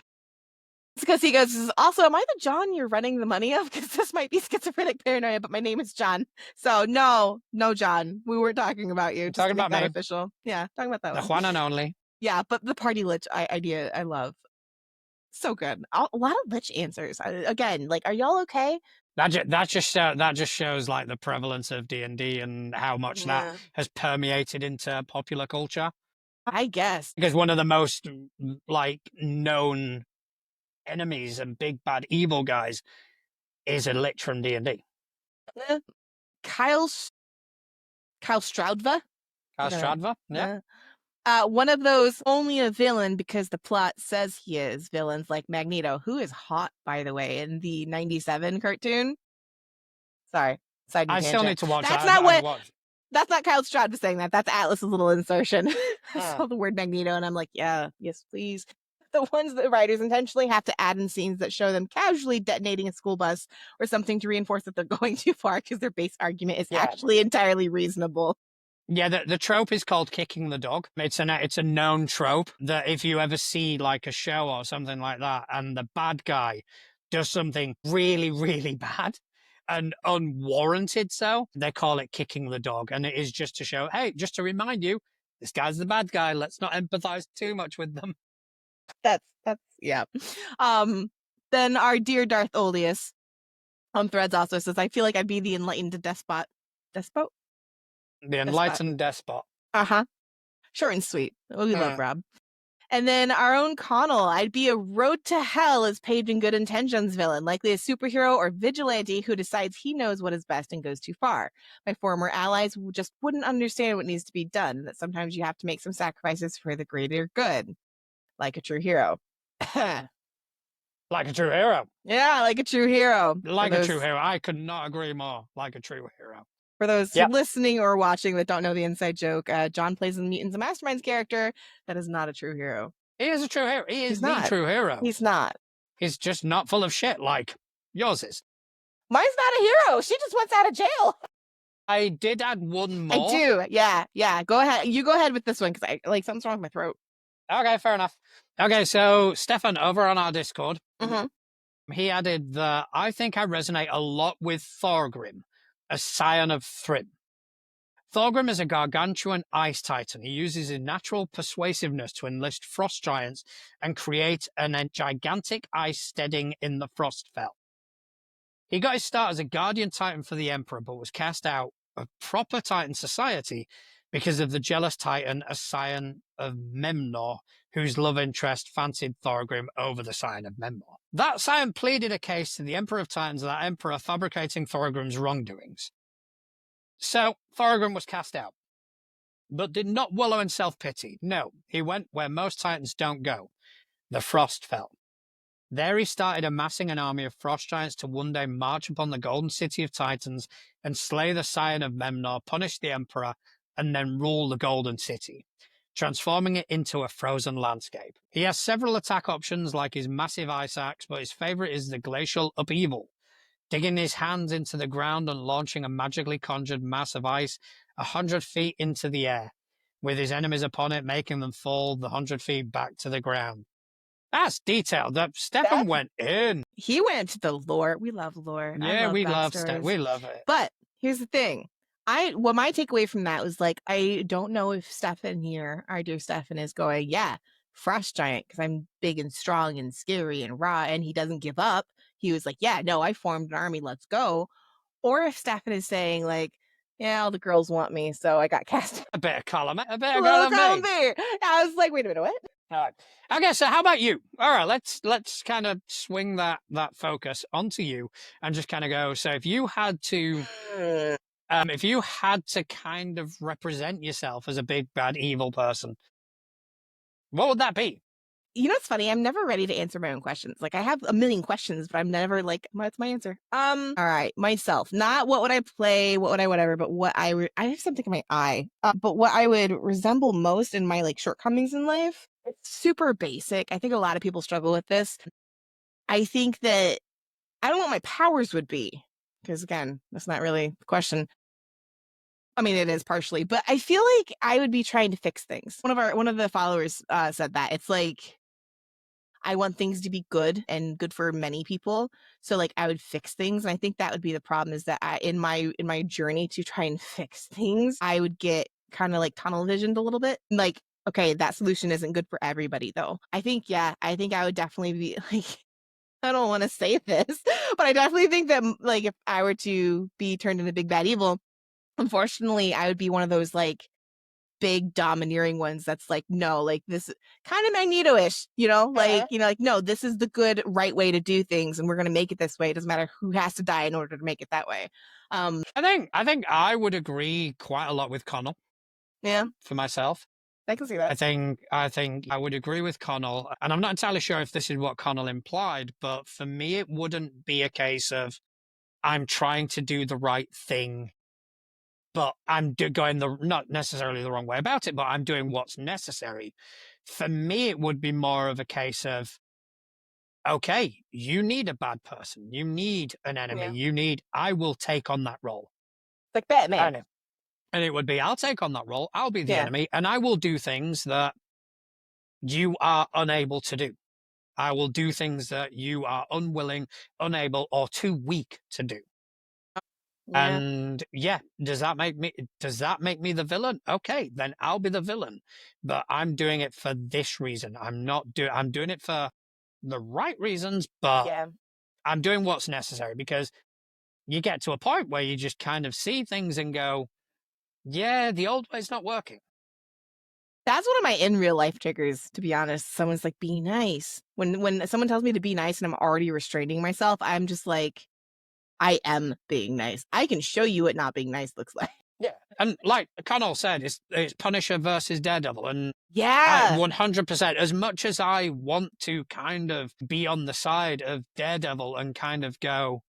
It's because he goes, also, am I the John you're running the money of? Because this might be schizophrenic paranoia, but my name is John. So no, John. We weren't talking about you. I'm Just talking to make about that me, official. Yeah, talking about that the one. one and only. Yeah, but the party lich idea, I love. So good. A lot of lich answers. Again, like, are y'all okay? That just shows like the prevalence of D&D and how much that Yeah. has permeated into popular culture. I guess. Because one of the most like known enemies and big bad evil guys is a lich from D&D. Eh, Kyle Kyle Stroudva. Stradva, yeah. One of those only a villain because the plot says he is. Villains like Magneto, who is hot, by the way, in the 97 cartoon. Sorry, side I still tangent. need to watch That's that. not I've what. watched. That's not Kyle Stroud saying that. That's Atlas's little insertion. I Ah. saw the word Magneto and I'm like, yeah, yes, please. The ones that writers intentionally have to add in scenes that show them casually detonating a school bus or something to reinforce that they're going too far because their base argument is Yeah. actually entirely reasonable. Yeah, the trope is called kicking the dog. It's a known trope that if you ever see like a show or something like that and the bad guy does something really, really bad and unwarranted so, they call it kicking the dog. And it is just to show, hey, just to remind you, this guy's the bad guy. Let's not empathize too much with them. That's yeah. Then our dear Darth Olius on Threads also says, I feel like I'd be the enlightened despot. Despot? The enlightened despot. Uh-huh. Short and sweet. We love Mm. Rob. And then our own Connell, I'd be a road to hell as paved in good intentions villain, likely a superhero or vigilante who decides he knows what is best and goes too far. My former allies just wouldn't understand what needs to be done, that sometimes you have to make some sacrifices for the greater good, like a true hero. Like a true hero. Yeah, like a true hero. Like a true hero. I could not agree more. Like a true hero. For those Yep. listening or watching that don't know the inside joke, John plays in Mutants and Masterminds character that is not a true hero. He is a true hero. He is He's the not. true hero. He's not. He's just not full of shit like yours is. Mine's not a hero. She just wants out of jail. I did add one more. I do. Yeah. Go ahead. You go ahead with this one because I like something's wrong with my throat. Okay, fair enough. Okay, so Stefan over on our Discord, Mm-hmm. he added that I think I resonate a lot with Thorgrim, a scion of Thrym. Thorgrim is a gargantuan ice titan. He uses his natural persuasiveness to enlist frost giants and create a gigantic ice steading in the Frostfell. He got his start as a guardian titan for the Emperor, but was cast out of proper titan society because of the jealous titan, a scion of Memnor, whose love interest fancied Thorgrim over the scion of Memnor. That scion pleaded a case to the Emperor of Titans, that Emperor fabricating Thorgrim's wrongdoings. So Thorgrim was cast out, but did not wallow in self-pity. No, he went where most titans don't go, the Frostfell. There he started amassing an army of frost giants to one day march upon the golden city of Titans and slay the scion of Memnor, punish the emperor, and then rule the golden city, transforming it into a frozen landscape. He has several attack options like his massive ice axe, but his favorite is the glacial upheaval, digging his hands into the ground and launching a magically conjured mass of ice 100 feet into the air, with his enemies upon it, making them fall the 100 feet back to the ground. That's detailed. Stefan went in. He went to the lore. We love lore. Yeah, we love it. We love it. But here's the thing. What my takeaway from that was like, I don't know if Stefan here, our dear Stefan, is going, yeah, frost giant, because I'm big and strong and scary and raw, and he doesn't give up. He was like, yeah, no, I formed an army, let's go. Or if Stefan is saying like, yeah, all the girls want me, so I got cast. A bit of column, a bit of column B. I was like, wait a minute, what? All right. Okay, so how about you? All right, let's kind of swing that focus onto you and just kind of go. So if you had to kind of represent yourself as a big bad evil person, what would that be? You know what's funny? I'm never ready to answer my own questions. Like I have a million questions, but I'm never like, what's my answer? All right, myself. Not what would I play, what would I whatever, but what I have something in my eye. But what I would resemble most in my like shortcomings in life. It's super basic. I think a lot of people struggle with this. I think that I don't know what my powers would be, because again, that's not really the question. I mean, it is partially, but I feel like I would be trying to fix things. One of the followers said that it's like I want things to be good and good for many people. So like I would fix things. And I think that would be the problem is that in my journey to try and fix things, I would get kind of like tunnel visioned a little bit. Like, okay, that solution isn't good for everybody though. I think, yeah, I think I would definitely be like, I don't want to say this, but I definitely think that like if I were to be turned into big bad evil, unfortunately, I would be one of those like big domineering ones that's like, no, like this kind of Magneto-ish, like, no, this is the good right way to do things and we're gonna make it this way. It doesn't matter who has to die in order to make it that way. I think I would agree quite a lot with Connell Yeah, for myself. I can see that. I think I would agree with Connell, and I'm not entirely sure if this is what Connell implied, but for me, it wouldn't be a case of I'm trying to do the right thing, but I'm going the not necessarily the wrong way about it, but I'm doing what's necessary. For me, it would be more of a case of, okay, you need a bad person, you need an enemy, Yeah. I will take on that role. Like Batman. And it would be, I'll take on that role, I'll be the Yeah. enemy, and I will do things that you are unable to do. I will do things that you are unwilling, unable, or too weak to do. Yeah. And yeah, does that make me the villain? Okay, then I'll be the villain. But I'm doing it for this reason. I'm doing it for the right reasons, but Yeah. I'm doing what's necessary because you get to a point where you just kind of see things and go, yeah, the old way's not working. That's one of my in real life triggers, to be honest. Someone's like, be nice. When someone tells me to be nice and I'm already restraining myself, I'm just like, I am being nice. I can show you what not being nice looks like. Yeah. And like Connell said, it's Punisher versus Daredevil. And I Yeah. 100%, as much as I want to kind of be on the side of Daredevil and kind of go,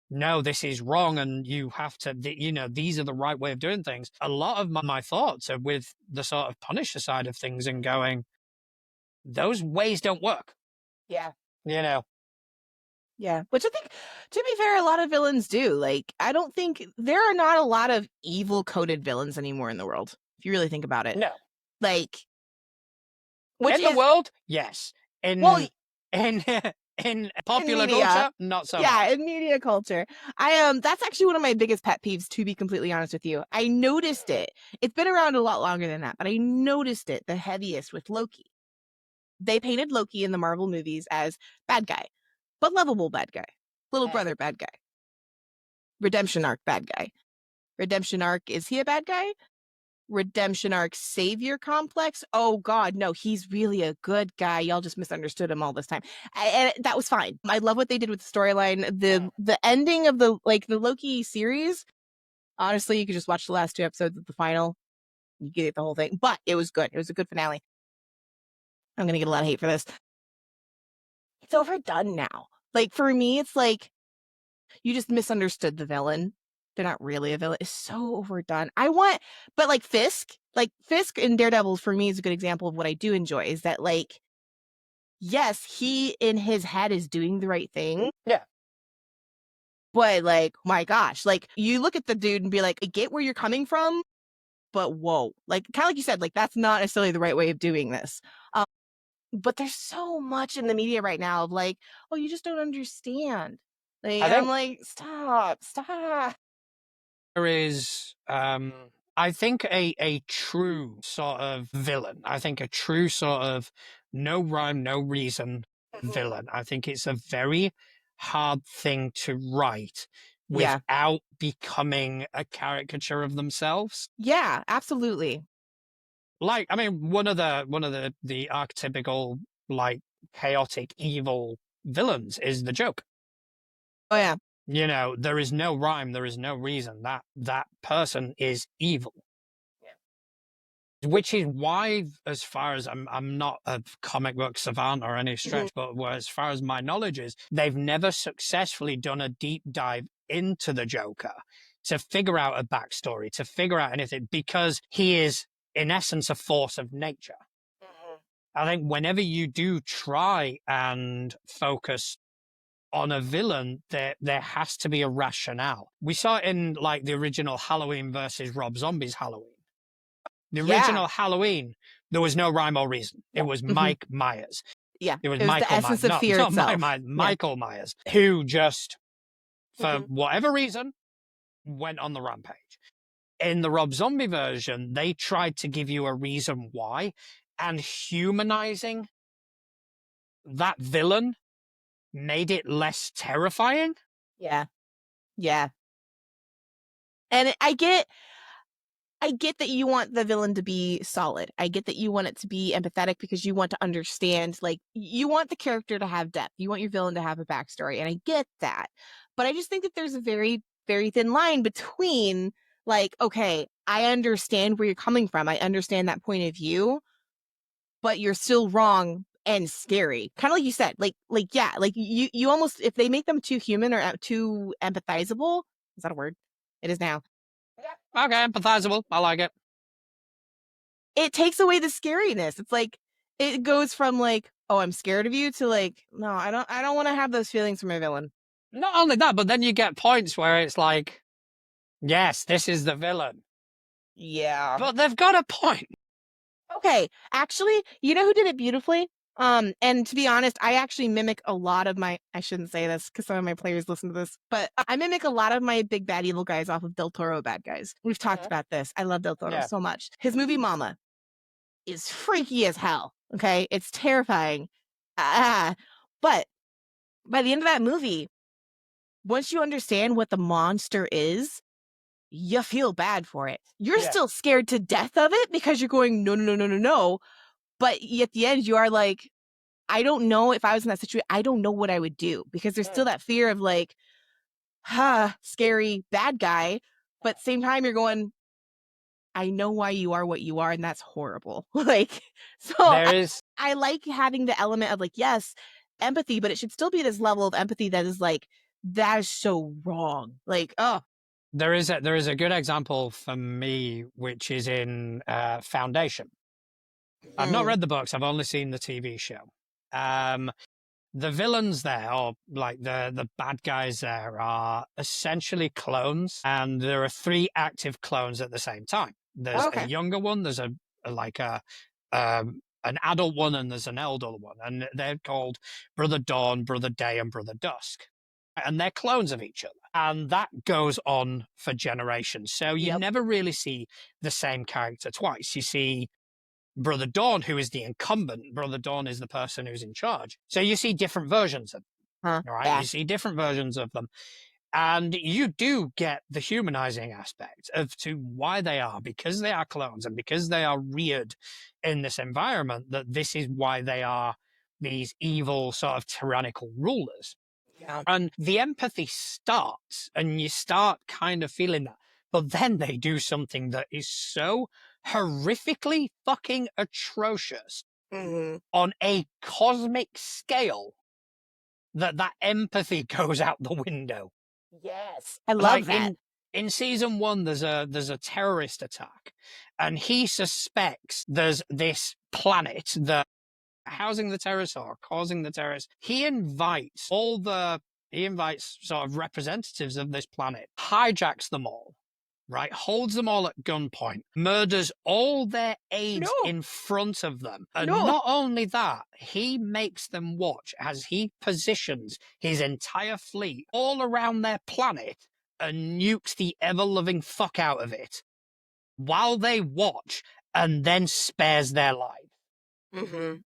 no, this is wrong, and you have to, these are the right way of doing things. A lot of my thoughts are with the sort of Punisher side of things and going, those ways don't work. Yeah. You know, Yeah. Which I think, to be fair, a lot of villains do. Like, I don't think there are not a lot of evil coded villains anymore in the world, if you really think about it. no. Like, which In the is, world, yes. well, In in in popular media. culture, not so Yeah, much. in media culture. That's actually one of my biggest pet peeves, to be completely honest with you. I noticed it. It's been around a lot longer than that, but I noticed it the heaviest with Loki. They painted Loki in the Marvel movies as bad guy, but lovable bad guy. Little brother bad guy. Redemption arc bad guy. Redemption arc, is he a bad guy? Redemption arc savior complex. Oh god, no, he's really a good guy. Y'all just misunderstood him all this time. And that was fine. I love what they did with the storyline. The ending of the Loki series, honestly, you could just watch the last 2 episodes of the final. You get the whole thing. But it was good. It was a good finale. I'm gonna get a lot of hate for this. It's overdone now. Like for me, it's like you just misunderstood the villain. They're not really a villain. It's so overdone. But like Fisk in Daredevil for me is a good example of what I do enjoy is that like, yes, he in his head is doing the right thing. Yeah. But like, my gosh, like you look at the dude and be like, I get where you're coming from, but whoa, like kind of like you said, like that's not necessarily the right way of doing this. But there's so much in the media right now of like, oh, you just don't understand. Like, I and I'm think like, stop. there is, I think a true sort of villain. I think a true sort of no rhyme, no reason Mhm. villain. I think it's a very hard thing to write Yeah. without becoming a caricature of themselves. Yeah, absolutely. Like, I mean, one of the archetypical like chaotic evil villains is the Joker. Oh yeah. There is no rhyme, there is no reason. That person is evil. Which is why, as far as I'm not a comic book savant or any Mhm. stretch, but as far as my knowledge is, they've never successfully done a deep dive into the Joker to figure out a backstory, to figure out anything, because he is, in essence, a force of nature. Mhm. I think whenever you do try and focus on a villain, there has to be a rationale. We saw it in like the original Halloween versus Rob Zombie's Halloween. The Yeah. original Halloween, there was no rhyme or reason. It was Mhm. Mike Myers. Yeah, It was it was the Michael essence Myers, of fear not itself. Yeah. Michael Myers, who just, for Mhm. whatever reason, went on the rampage. In the Rob Zombie version, they tried to give you a reason why, and humanizing that villain made it less terrifying. Yeah. Yeah. And I get that you want the villain to be solid. I get that you want it to be empathetic because you want to understand, like, you want the character to have depth. You want your villain to have a backstory, and I get that. But I just think that there's a very, very thin line between, like, okay, I understand where you're coming from. I understand that point of view, but you're still wrong and scary. Kind of like you said, yeah, like you almost, if they make them too human or too empathizable, is that a word? It is now. Okay, empathizable. I like it. It takes away the scariness. It's like it goes from like, oh, I'm scared of you to like, no, I don't want to have those feelings for my villain. Not only that, but then you get points where it's like, yes, this is the villain, Yeah. but they've got a point. Okay, actually, you know who did it beautifully? And to be honest, I actually mimic a lot of my, I shouldn't say this because some of my players listen to this, but I mimic a lot of my big bad evil guys off of Del Toro bad guys. We've talked about this. I love Del Toro Yeah. so much. His movie Mama is freaky as hell. Okay, it's terrifying. But by the end of that movie, once you understand what the monster is, you feel bad for it. You're Yeah. still scared to death of it because you're going, no, no, no, no, no, no. But at the end, you are like, I don't know if I was in that situation, I don't know what I would do because there's still that fear of like, scary bad guy. But at the same time, you're going, I know why you are what you are, and that's horrible. Like, so There is I like having the element of like, yes, empathy, but it should still be this level of empathy that is like, that is so wrong. Like, oh, there is a good example for me, which is in Foundation. I've not read the books. I've only seen the TV show. The villains there, or like the bad guys there, are essentially clones, and there are three active clones at the same time. There's a okay. younger one. There's like an adult one, and there's an elder one, and they're called Brother Dawn, Brother Day, and Brother Dusk, and they're clones of each other. And that goes on for generations. So you Yep. never really see the same character twice. You see Brother Dawn, who is the incumbent. Brother Dawn is the person who's in charge. So you see different versions of them, right? Yeah. You see different versions of them. And you do get the humanizing aspect of to why they are, because they are clones and because they are reared in this environment, that this is why they are these evil sort of tyrannical rulers. Yeah. And the empathy starts, and you start kind of feeling that. But then they do something that is so horrifically fucking atrocious on a cosmic scale that empathy goes out the window. Yes. I love Like that. in season one, there's a terrorist attack, and he suspects there's this planet that housing the terrorists or causing the terrorists. He invites sort of representatives of this planet, hijacks them all, right? Holds them all at gunpoint, murders all their aides No. in front of them. And No. not only that, he makes them watch as he positions his entire fleet all around their planet and nukes the ever-loving fuck out of it while they watch, and then spares their lives.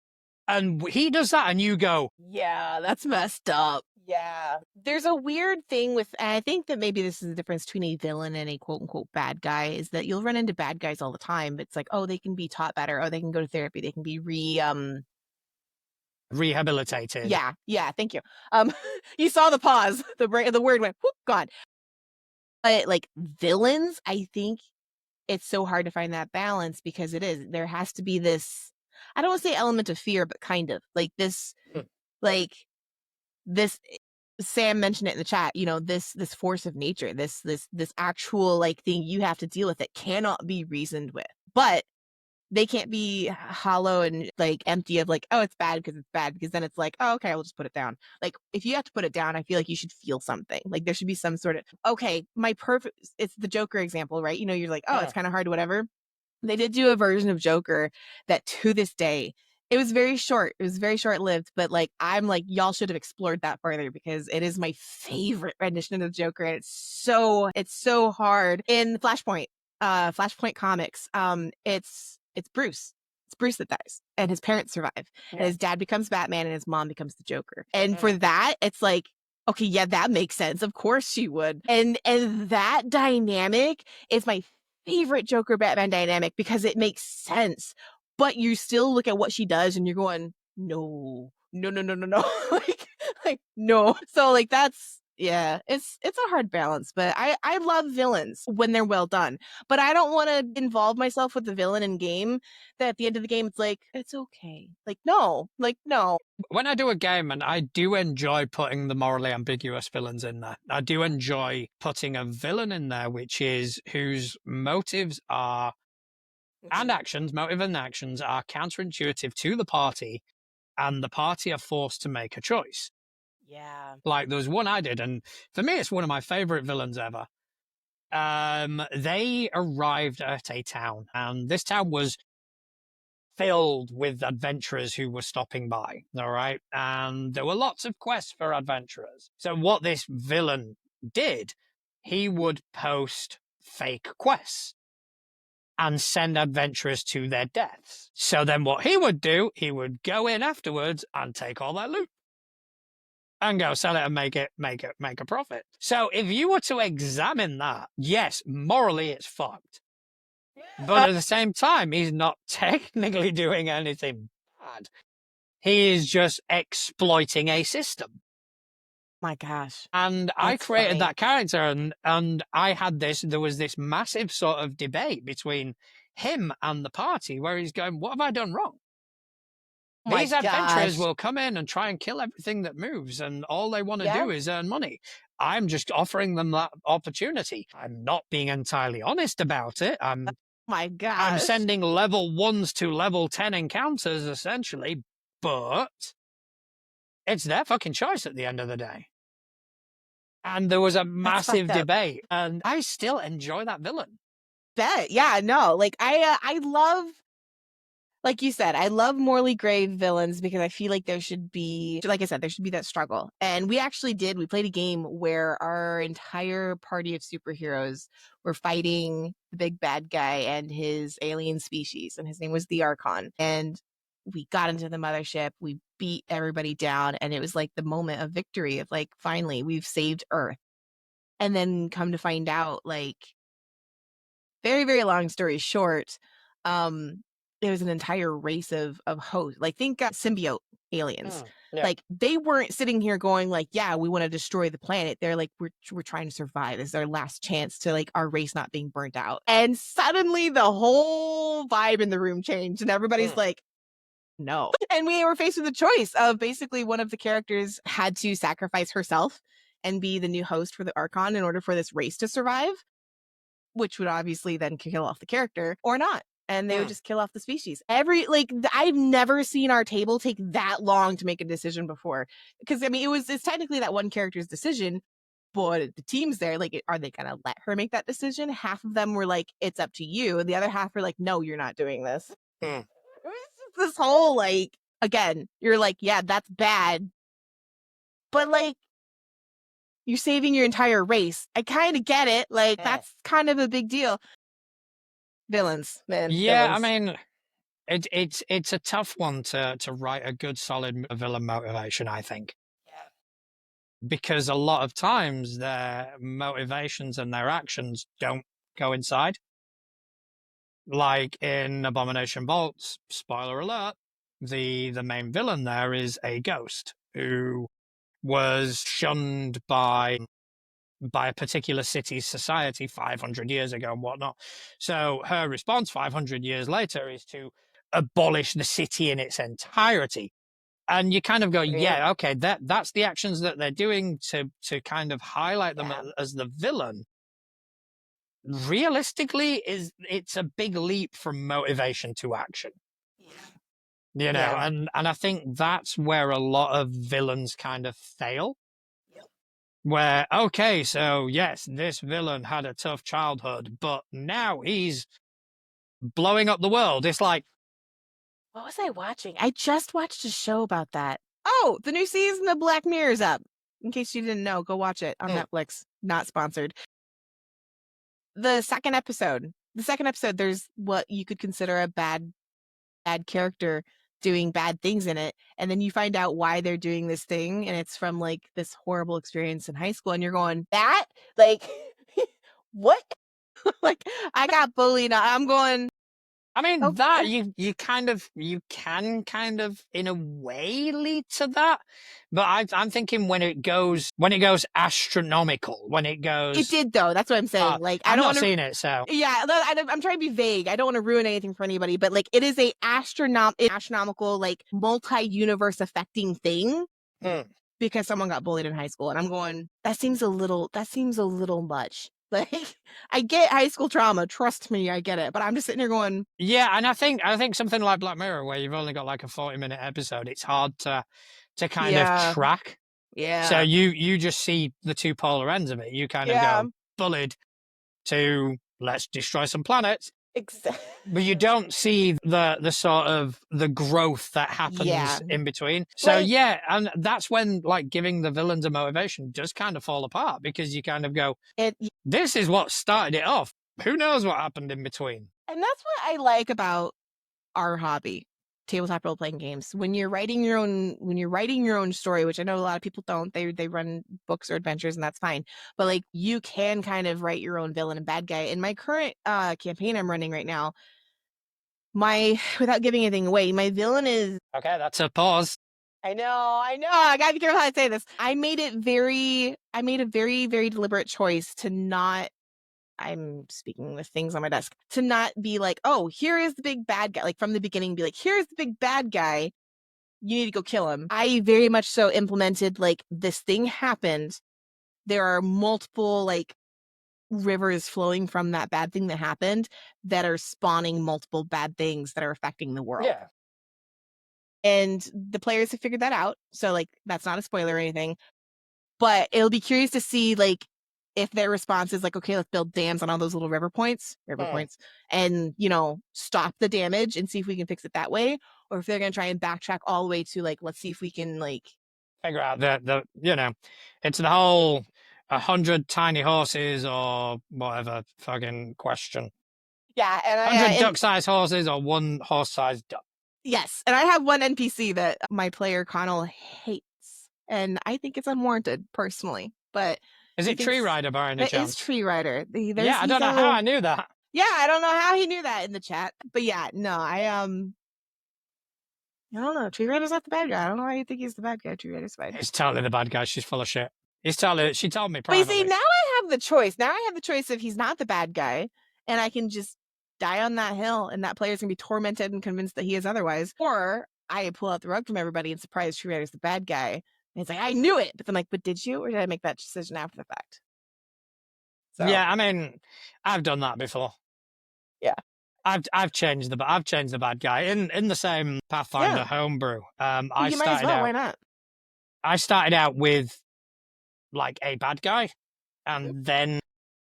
And he does that, and you go, Yeah, that's messed up. Yeah. There's a weird thing with, and I think that maybe this is the difference between a villain and a quote unquote bad guy, is that you'll run into bad guys all the time. It's like, oh, they can be taught better. Oh, they can go to therapy. They can be rehabilitated. Yeah, thank you. You saw the pause. The word went, whoop, gone. But like villains, I think it's so hard to find that balance because there has to be this, I don't want to say element of fear, but kind of like this, like this, Sam mentioned it in the chat, you know, this force of nature, this actual like thing you have to deal with that cannot be reasoned with. But they can't be hollow and like empty of like, oh, it's bad because then it's like, oh, okay, I'll just put it down. Like if you have to put it down, I feel like you should feel something. Like there should be some sort of, okay, it's the Joker example, right? You know, you're like, oh, it's kind of hard, whatever. They did do a version of Joker that to this day It was very short. It was very short lived, but like I'm like y'all should have explored that further because it is my favorite rendition of the Joker, and it's so hard in Flashpoint comics. It's Bruce. It's Bruce that dies, and his parents survive, and his dad becomes Batman, and his mom becomes the Joker. And for that, it's like, okay, yeah, that makes sense. Of course she would. And that dynamic is my favorite Joker Batman dynamic because it makes sense. But you still look at what she does and you're going, no, no, no, no, no, no. like no. So like that's yeah, it's a hard balance, but I love villains when they're well done. But I don't want to involve myself with the villain in game that at the end of the game it's like it's okay. Like no. When I do a game, and I do enjoy putting the morally ambiguous villains in there, I do enjoy putting a villain in there whose motives are and actions, motive and actions are counterintuitive to the party, and the party are forced to make a choice. Yeah. Like there was one I did, and for me, it's one of my favorite villains ever. They arrived at a town, and this town was filled with adventurers who were stopping by. All right. And there were lots of quests for adventurers. So what this villain did, he would post fake quests and send adventurers to their deaths. So then what he would do, he would go in afterwards and take all their loot and go sell it and make a profit. So if you were to examine that, yes, morally it's fucked. But at the same time, he's not technically doing anything bad. He is just exploiting a system. My gosh. And I created funny. that character, and there was this massive sort of debate between him and the party where he's going, what have I done wrong? These adventurers will come in and try and kill everything that moves, and all they want to do is earn money. I'm just offering them that opportunity. I'm not being entirely honest about it. My gosh. I'm sending level 1s to level 10 encounters, essentially, but it's their fucking choice at the end of the day. And there was a massive debate, and I still enjoy that villain. Bet. Yeah, no. Like I love, like you said, I love morally gray villains because I feel like there should be, like I said, there should be that struggle. And we played a game where our entire party of superheroes were fighting the big bad guy and his alien species, and his name was the Archon. And we got into the mothership, we beat everybody down, and it was like the moment of victory of like, finally, we've saved Earth. And then come to find out, like, very, very long story short, there was an entire race of hosts. Like think symbiote aliens. Like they weren't sitting here going like, yeah, we want to destroy the planet. They're like, we're trying to survive. It's our last chance to like our race not being burnt out. And suddenly the whole vibe in the room changed, and everybody's like, no. And we were faced with a choice of basically one of the characters had to sacrifice herself and be the new host for the Archon in order for this race to survive, which would obviously then kill off the character, or not. And they would just kill off the species. I've never seen our table take that long to make a decision before. Because I mean, it's technically that one character's decision, but the team's there, like, are they gonna let her make that decision? Half of them were like, it's up to you, and the other half were like, no, you're not doing this. It was just this whole like, again, you're like, yeah, that's bad, but like, you're saving your entire race. I kind of get it. Like, that's kind of a big deal. Villains, man. Yeah, villains. I mean, it's a tough one to write a good, solid villain motivation, I think. Yeah. Because a lot of times their motivations and their actions don't coincide. Like in Abomination Vaults, spoiler alert, the main villain there is a ghost who was shunned by a particular city's society 500 years ago and whatnot. So her response 500 years later is to abolish the city in its entirety. And you kind of go, yeah, okay, that's the actions that they're doing to kind of highlight them as the villain. Realistically, it's a big leap from motivation to action. You know, and I think that's where a lot of villains kind of fail. Where, okay, so yes, this villain had a tough childhood, but now he's blowing up the world. It's like, What was I watching? I just watched a show about that. Oh, the new season of Black Mirror is up. In case you didn't know, go watch it on Netflix. Not sponsored. The second episode. The second episode, there's what you could consider a bad character doing bad things in it, and then you find out why they're doing this thing, and it's from like this horrible experience in high school, and you're going, that like what? Like, I got bullied. I'm going, I mean, oh, that you can kind of in a way lead to that, but I'm thinking when it goes astronomical, when it it goes. did though. That's what I'm saying. Like, I I've don't not want to. seen it, so Yeah, I'm trying to be vague. I don't want to ruin anything for anybody, but like, it is a astronomical, like multi-universe affecting thing because someone got bullied in high school, and I'm going, that seems a little much. Like, I get high school trauma, trust me, I get it, but I'm just sitting here going, yeah, and I think something like Black Mirror, where you've only got like a 40-minute episode, it's hard to kind of yeah, track. So yeah, you just see the two polar ends of it. You kind of yeah, go bullied to let's destroy some planets, exactly. but you don't see the sort of the growth that Yeah, happens in between. So like, yeah, and that's when like giving the villains a motivation does kind of fall apart, because you kind of go, it, this is what started it off. Who knows what happened in between? and that's what I like about our hobby, tabletop role playing games. When you're writing your own story, which I know a lot of people don't, they run books or adventures, and that's fine. But like, you can kind of write your own villain and bad guy. In my current campaign I'm running right now, my without giving anything away, my villain is, Okay, that's a pause. I know, I gotta be careful how I say this. I made a very, very deliberate choice to not, I'm speaking with things on my desk, to not be like, oh, here is the big bad guy. Like, from the beginning, be like, here's the big bad guy. You need to go kill him. I very much so implemented, like, this thing happened. There are multiple, like, rivers flowing from that bad thing that happened that are spawning multiple bad things that are affecting the world. Yeah. And the players have figured that out. So, like, that's not a spoiler or anything. But it'll be curious to see, like, if their response is like, okay, let's build dams on all those little river points, and, stop the damage and see if we can fix it that way. Or if they're going to try and backtrack all the way to, like, let's see if we can, like, Figure out it's the whole 100 tiny horses or whatever fucking question. yeah. And 100 duck-sized horses or one horse-sized duck. Yes. And I have one NPC that my player Connell hates. And I think it's unwarranted, personally. But is it Tree Rider by any chance? It is Tree Rider. Yeah, I don't know how I knew that. Yeah, I don't know how he knew that in the chat. But yeah, no, I don't know. Tree Rider's not the bad guy. I don't know why you think he's the bad guy. Tree Rider's fine. He's totally the bad guy. She's full of shit. She told me privately. But you see, now I have the choice. Now I have the choice if he's not the bad guy, and I can just die on that hill, and that player's gonna be tormented and convinced that he is otherwise. Or I pull out the rug from everybody and surprise Tree Rider's the bad guy. And it's like, I knew it. But then, like, but did you? Or did I make that decision after the fact? So. Yeah, I mean, I've done that before. Yeah. I've changed the bad guy in the same Pathfinder homebrew. I you started might as well. out, Why not? I started out with like a bad guy, and then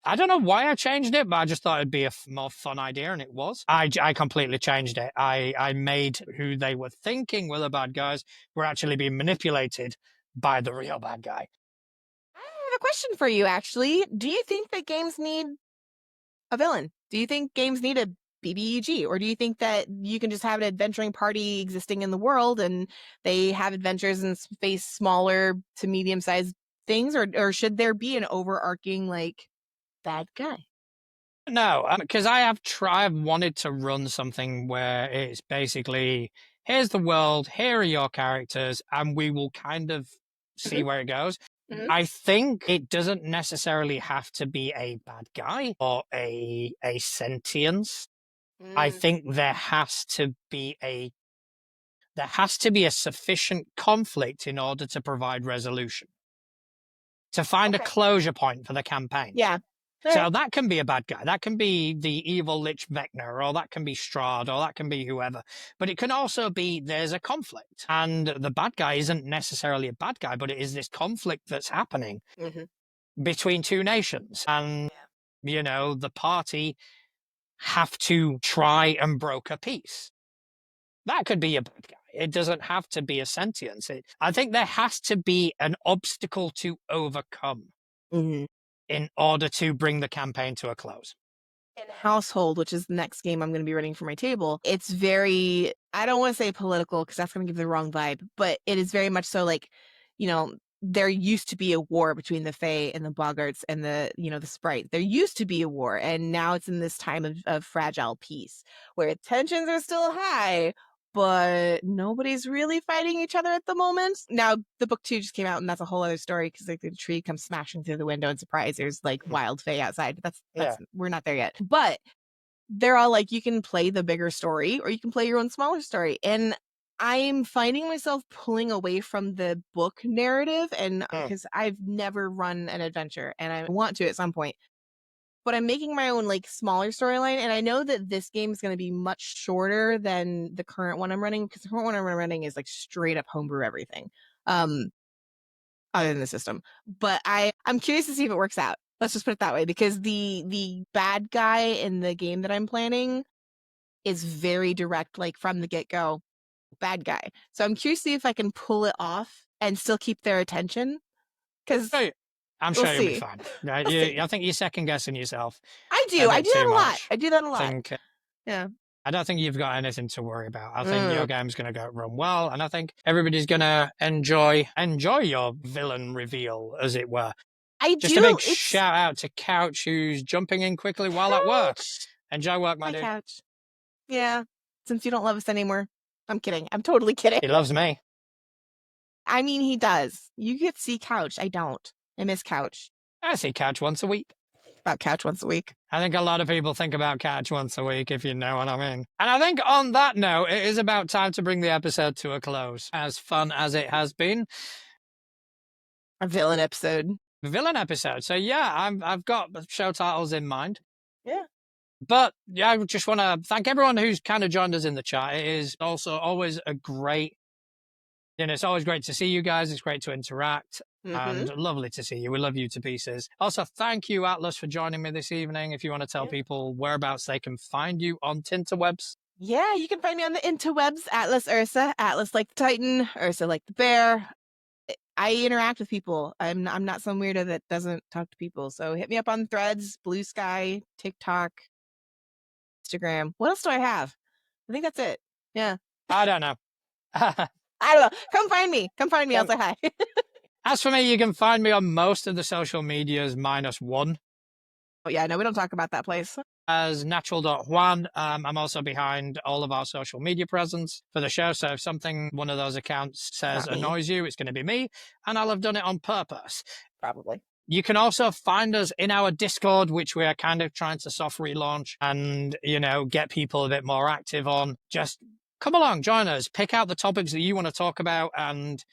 I don't know why I changed it, but I just thought it'd be a more fun idea, and it was. I completely changed it. I made who they were thinking were the bad guys were actually being manipulated by the real bad guy. I have a question for you, actually. Do you think that games need a villain? Do you think games need a BBEG? Or do you think that you can just have an adventuring party existing in the world and they have adventures and face smaller to medium-sized things? Or should there be an overarching, like, bad guy? No, because I've wanted to run something where it's basically, here's the world, here are your characters, and we will kind of see where it goes. I think it doesn't necessarily have to be a bad guy or a sentience. I think there has to be a sufficient conflict in order to provide resolution, to find a closure point for the campaign. Yeah. So that can be a bad guy. That can be the evil Lich Vecna, or that can be Strahd, or that can be whoever. But it can also be there's a conflict, and the bad guy isn't necessarily a bad guy, but it is this conflict that's happening between two nations. And, the party have to try and broker peace. That could be a bad guy. It doesn't have to be a sentience. I think there has to be an obstacle to overcome in order to bring the campaign to a close. In Household, which is the next game I'm going to be running for my table, it's very, I don't want to say political because that's going to give the wrong vibe, but it is very much so like, there used to be a war between the Fae and the Boggarts and the Sprite. There used to be a war, and now it's in this time of fragile peace where tensions are still high, but nobody's really fighting each other at the moment. Now, the book 2 just came out, and that's a whole other story because like the tree comes smashing through the window and surprise, there's like wild Fae outside. But that's we're not there yet. But they're all like, you can play the bigger story or you can play your own smaller story. And I'm finding myself pulling away from the book narrative, and because I've never run an adventure and I want to at some point. But I'm making my own like smaller storyline, and I know that this game is going to be much shorter than the current one I'm running, because the current one I'm running is like straight up homebrew everything, other than the system. But I'm curious to see if it works out. Let's just put it that way, because the bad guy in the game that I'm planning is very direct, like from the get go, bad guy. So I'm curious to see if I can pull it off and still keep their attention. Because I'm we'll sure you'll be see. fine. See. I think you're second guessing yourself. I do. I do that a lot. I do that a lot. Yeah. I don't think you've got anything to worry about. I think your game's going to go run well, and I think everybody's going to enjoy your villain reveal, as it were. Just a big shout out to Couch, who's jumping in quickly while at work. Enjoy work, my dude. Couch. Yeah. Since you don't love us anymore. I'm kidding. I'm totally kidding. He loves me. I mean, he does. You get to see Couch. I don't. I miss Couch. I see Couch once a week. About Couch once a week. I think a lot of people think about Couch once a week, if you know what I mean. And I think on that note, it is about time to bring the episode to a close. As fun as it has been. A villain episode. So yeah, I've got show titles in mind. Yeah. But yeah, I just want to thank everyone who's kind of joined us in the chat. It is also always it's always great to see you guys. It's great to interact and lovely to see you. We love you to pieces. Also, thank you, Atlas, for joining me this evening. If you want to tell people whereabouts they can find you on Tinterwebs. Yeah, you can find me on the interwebs, Atlas Ursa, Atlas like the Titan, Ursa like the bear. I interact with people. I'm not some weirdo that doesn't talk to people. So hit me up on Threads, Blue Sky, TikTok, Instagram. What else do I have? I think that's it. Yeah. I don't know. I don't know. Come find me. I'll say hi. As for me, you can find me on most of the social medias -1. Oh, yeah. No, we don't talk about that place. As natural.juan. I'm also behind all of our social media presence for the show. So if one of those accounts says annoys you, it's going to be me. And I'll have done it on purpose. Probably. You can also find us in our Discord, which we are kind of trying to soft relaunch and, get people a bit more active on. Just come along, join us, pick out the topics that you want to talk about, and,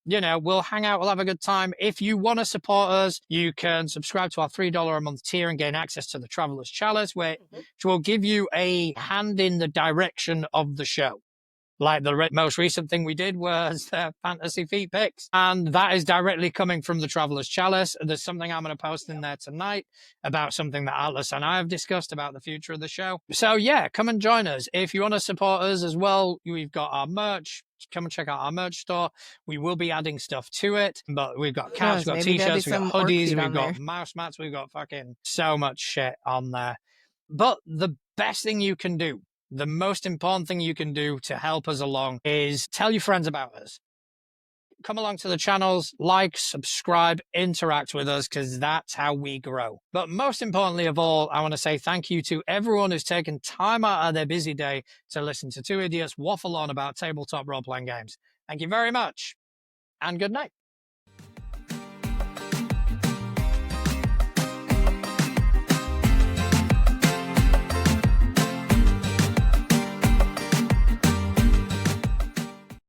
we'll hang out, we'll have a good time. If you want to support us, you can subscribe to our $3 a month tier and gain access to the Traveler's Chalice, which will give you a hand in the direction of the show. Like the most recent thing we did was fantasy feet picks. And that is directly coming from the Traveler's Chalice. There's something I'm going to post in there tonight about something that Atlas and I have discussed about the future of the show. So yeah, come and join us. If you want to support us as well, we've got our merch. Come and check out our merch store. We will be adding stuff to it, but we've got caps, we've got t-shirts, we've got hoodies, we've got mouse mats, we've got fucking so much shit on there. But the best thing you can do, the most important thing you can do to help us along is tell your friends about us. Come along to the channels, like, subscribe, interact with us, because that's how we grow. But most importantly of all, I want to say thank you to everyone who's taken time out of their busy day to listen to two idiots waffle on about tabletop role-playing games. Thank you very much, and good night.